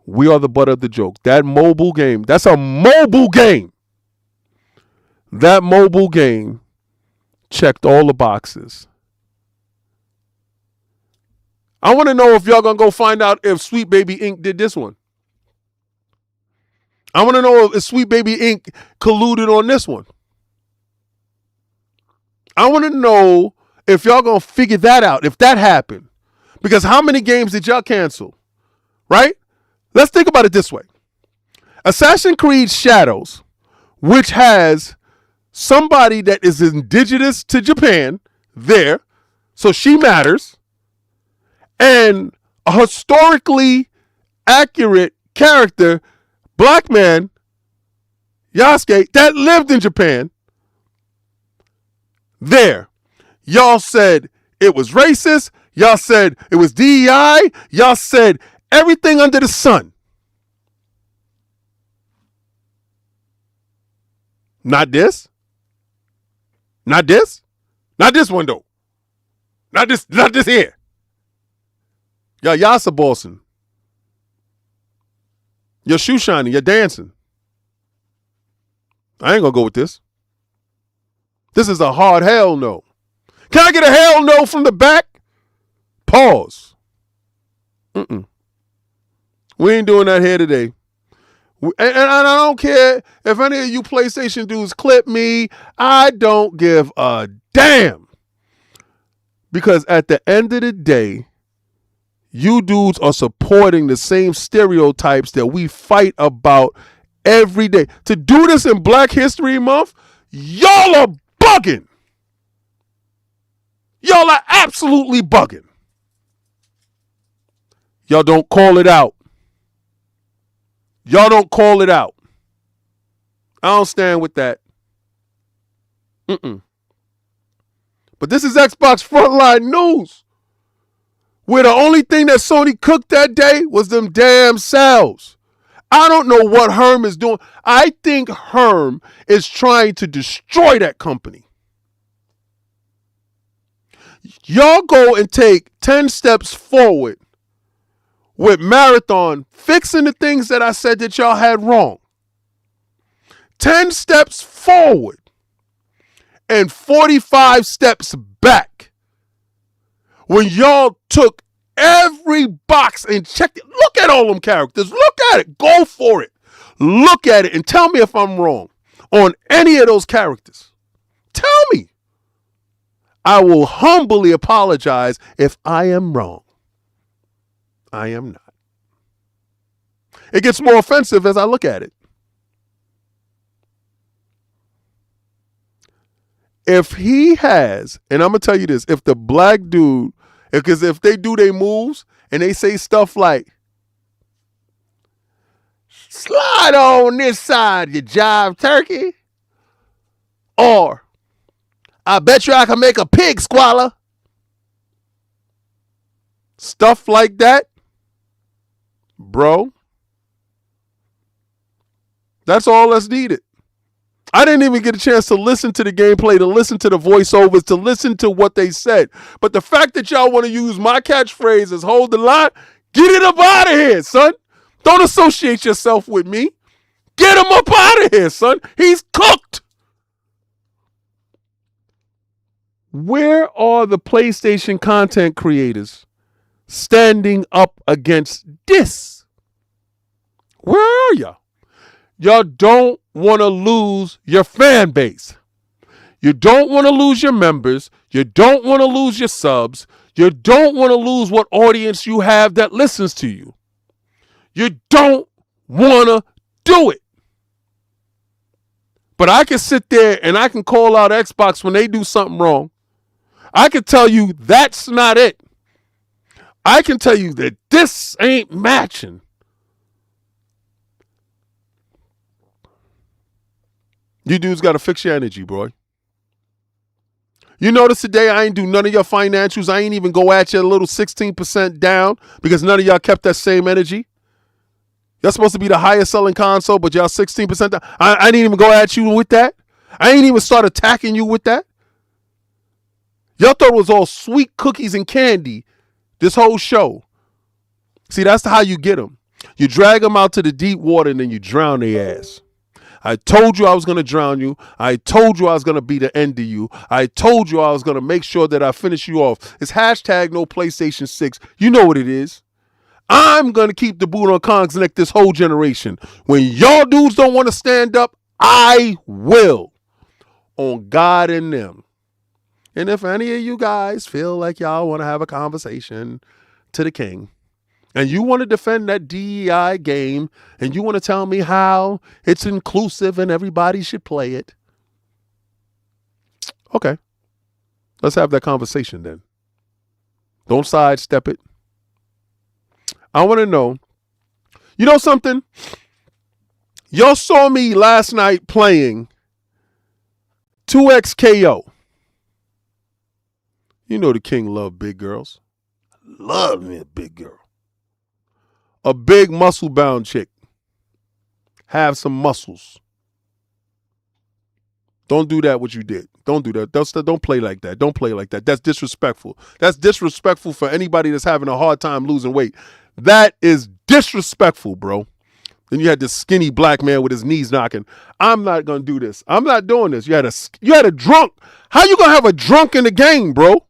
We are the butt of the joke. That mobile game, that's a mobile game. That mobile game checked all the boxes. I want to know if y'all going to go find out if Sweet Baby Inc. did this one. I want to know if Sweet Baby Inc. colluded on this one. I want to know if y'all going to figure that out, if that happened. Because how many games did y'all cancel? Right? Let's think about it this way. Assassin's Creed Shadows, which has somebody that is indigenous to Japan there, so she matters, and a historically accurate character, black man, Yasuke, that lived in Japan, there. Y'all said it was racist. Y'all said it was DEI. Y'all said everything under the sun. Not this. Not this. Not this one, though. Not this here. Y'all Yasa bossing. You're shoe shining. You're dancing. I ain't going to go with this. This is a hard hell no. Can I get a hell no from the back? Pause. We ain't doing that here today. And I don't care if any of you PlayStation dudes clip me. I don't give a damn. Because at the end of the day, you dudes are supporting the same stereotypes that we fight about every day. To do this in Black History Month, y'all are bugging. Y'all are absolutely bugging. Y'all don't call it out. Y'all don't call it out. I don't stand with that. But this is Xbox Frontline News, where the only thing that Sony cooked that day was them damn sales. I don't know what Herm is doing. I think Herm is trying to destroy that company. Y'all go and take 10 steps forward with Marathon fixing the things that I said that y'all had wrong. 10 steps forward and 45 steps back when y'all took every box and checked it. Look at all them characters. Look at it. Go for it. Look at it and tell me if I'm wrong on any of those characters. Tell me. I will humbly apologize if I am wrong. I am not. It gets more offensive as I look at it. If he has, and I'm going to tell you this, if the black dude, because if they do their moves and they say stuff like, slide on this side, you jive turkey, or I bet you I can make a pig squalor. Stuff like that. Bro. That's all that's needed. I didn't even get a chance to listen to the gameplay, to listen to the voiceovers, to listen to what they said. But the fact that y'all want to use my catchphrase as hold the line, get it up out of here, son. Don't associate yourself with me. Get him up out of here, son. He's cooked. Where are the PlayStation content creators standing up against this? Where are y'all? Y'all don't want to lose your fan base. You don't want to lose your members. You don't want to lose your subs. You don't want to lose what audience you have that listens to you. You don't want to do it. But I can sit there and I can call out Xbox when they do something wrong. I can tell you that's not it. I can tell you that this ain't matching. You dudes got to fix your energy, boy. You notice today I ain't do none of your financials. I ain't even go at you a little 16% down because none of y'all kept that same energy. That's supposed to be the highest selling console, but y'all 16% down. I didn't even go at you with that. I ain't even start attacking you with that. Y'all thought it was all sweet cookies and candy this whole show. See, that's how you get them. You drag them out to the deep water and then you drown their ass. I told you I was going to drown you. I told you I was going to be the end of you. I told you I was going to make sure that I finish you off. It's hashtag no PlayStation 6. You know what it is. I'm going to keep the boot on Kong's neck this whole generation. When y'all dudes don't want to stand up, I will. On God and them. And if any of you guys feel like y'all want to have a conversation to the king, and you want to defend that DEI game, and you want to tell me how it's inclusive and everybody should play it, okay. Let's have that conversation then. Don't sidestep it. I want to know, you know something? Y'all saw me last night playing 2XKO. You know the king love big girls. Love me a big girl. A big muscle-bound chick. Have some muscles. Don't do that what you did. Don't do that. Don't play like that. Don't play like that. That's disrespectful. That's disrespectful for anybody that's having a hard time losing weight. That is disrespectful, bro. Then you had this skinny black man with his knees knocking. I'm not going to do this. I'm not doing this. You had a drunk. How you going to have a drunk in the game, bro?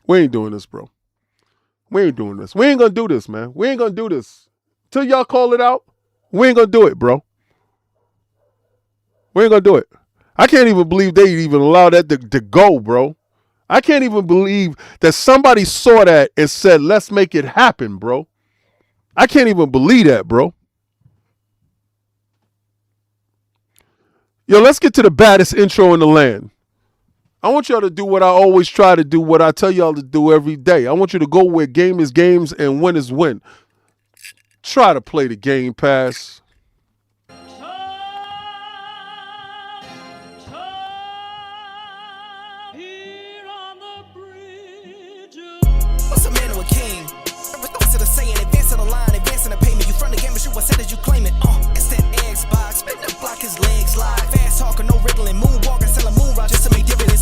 We ain't doing this, bro. We ain't doing this. We ain't going to do this, man. We ain't going to do this. Till y'all call it out, we ain't going to do it, bro. We ain't going to do it. I can't even believe they even allow that to go, bro. I can't even believe that somebody saw that and said, let's make it happen, bro. I can't even believe that, bro. Yo, let's get to the baddest intro in the land. I want y'all to do what I always try to do, what I tell y'all to do every day. I want you to go where game is games and win is win. Try to play the Game Pass. What's a man to a king? What's it a saying? Advancing the line, advancing the payment. You front the game, but shoot what said that you claim it. It's that Xbox. Spin the block, his legs slide. Fast talker, no wriggling. Moonwalking, selling moon rock just to make dividends.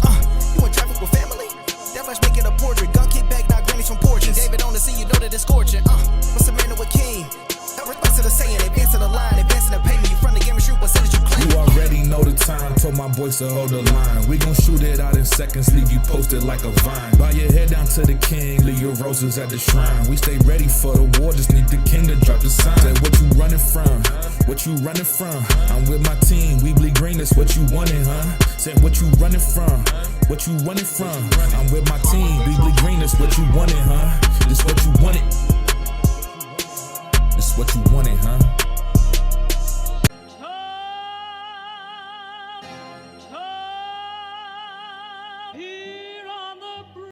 You in traffic with family? That much making a portrait. Gun kick back, not grannies from porches. David on the scene, you know that it's scorching. What's a man to a king? What's it a saying? Advancing the line, advancing the payment. You front the game, but shoot what said that you claim it. You already know the time, told my boys to hold the line. We gon' shoot it out in seconds, leave you posted like a vine. Bow your head down to the king, leave your roses at the shrine. We stay ready for the war, just need the king to drop the sign. Say what you running from, what you running from. I'm with my team, we bleed green, that's what you wanted, huh? Say what you running from, what you running from. I'm with my team, we bleed green, that's what you wanted, huh? That's what you wanted.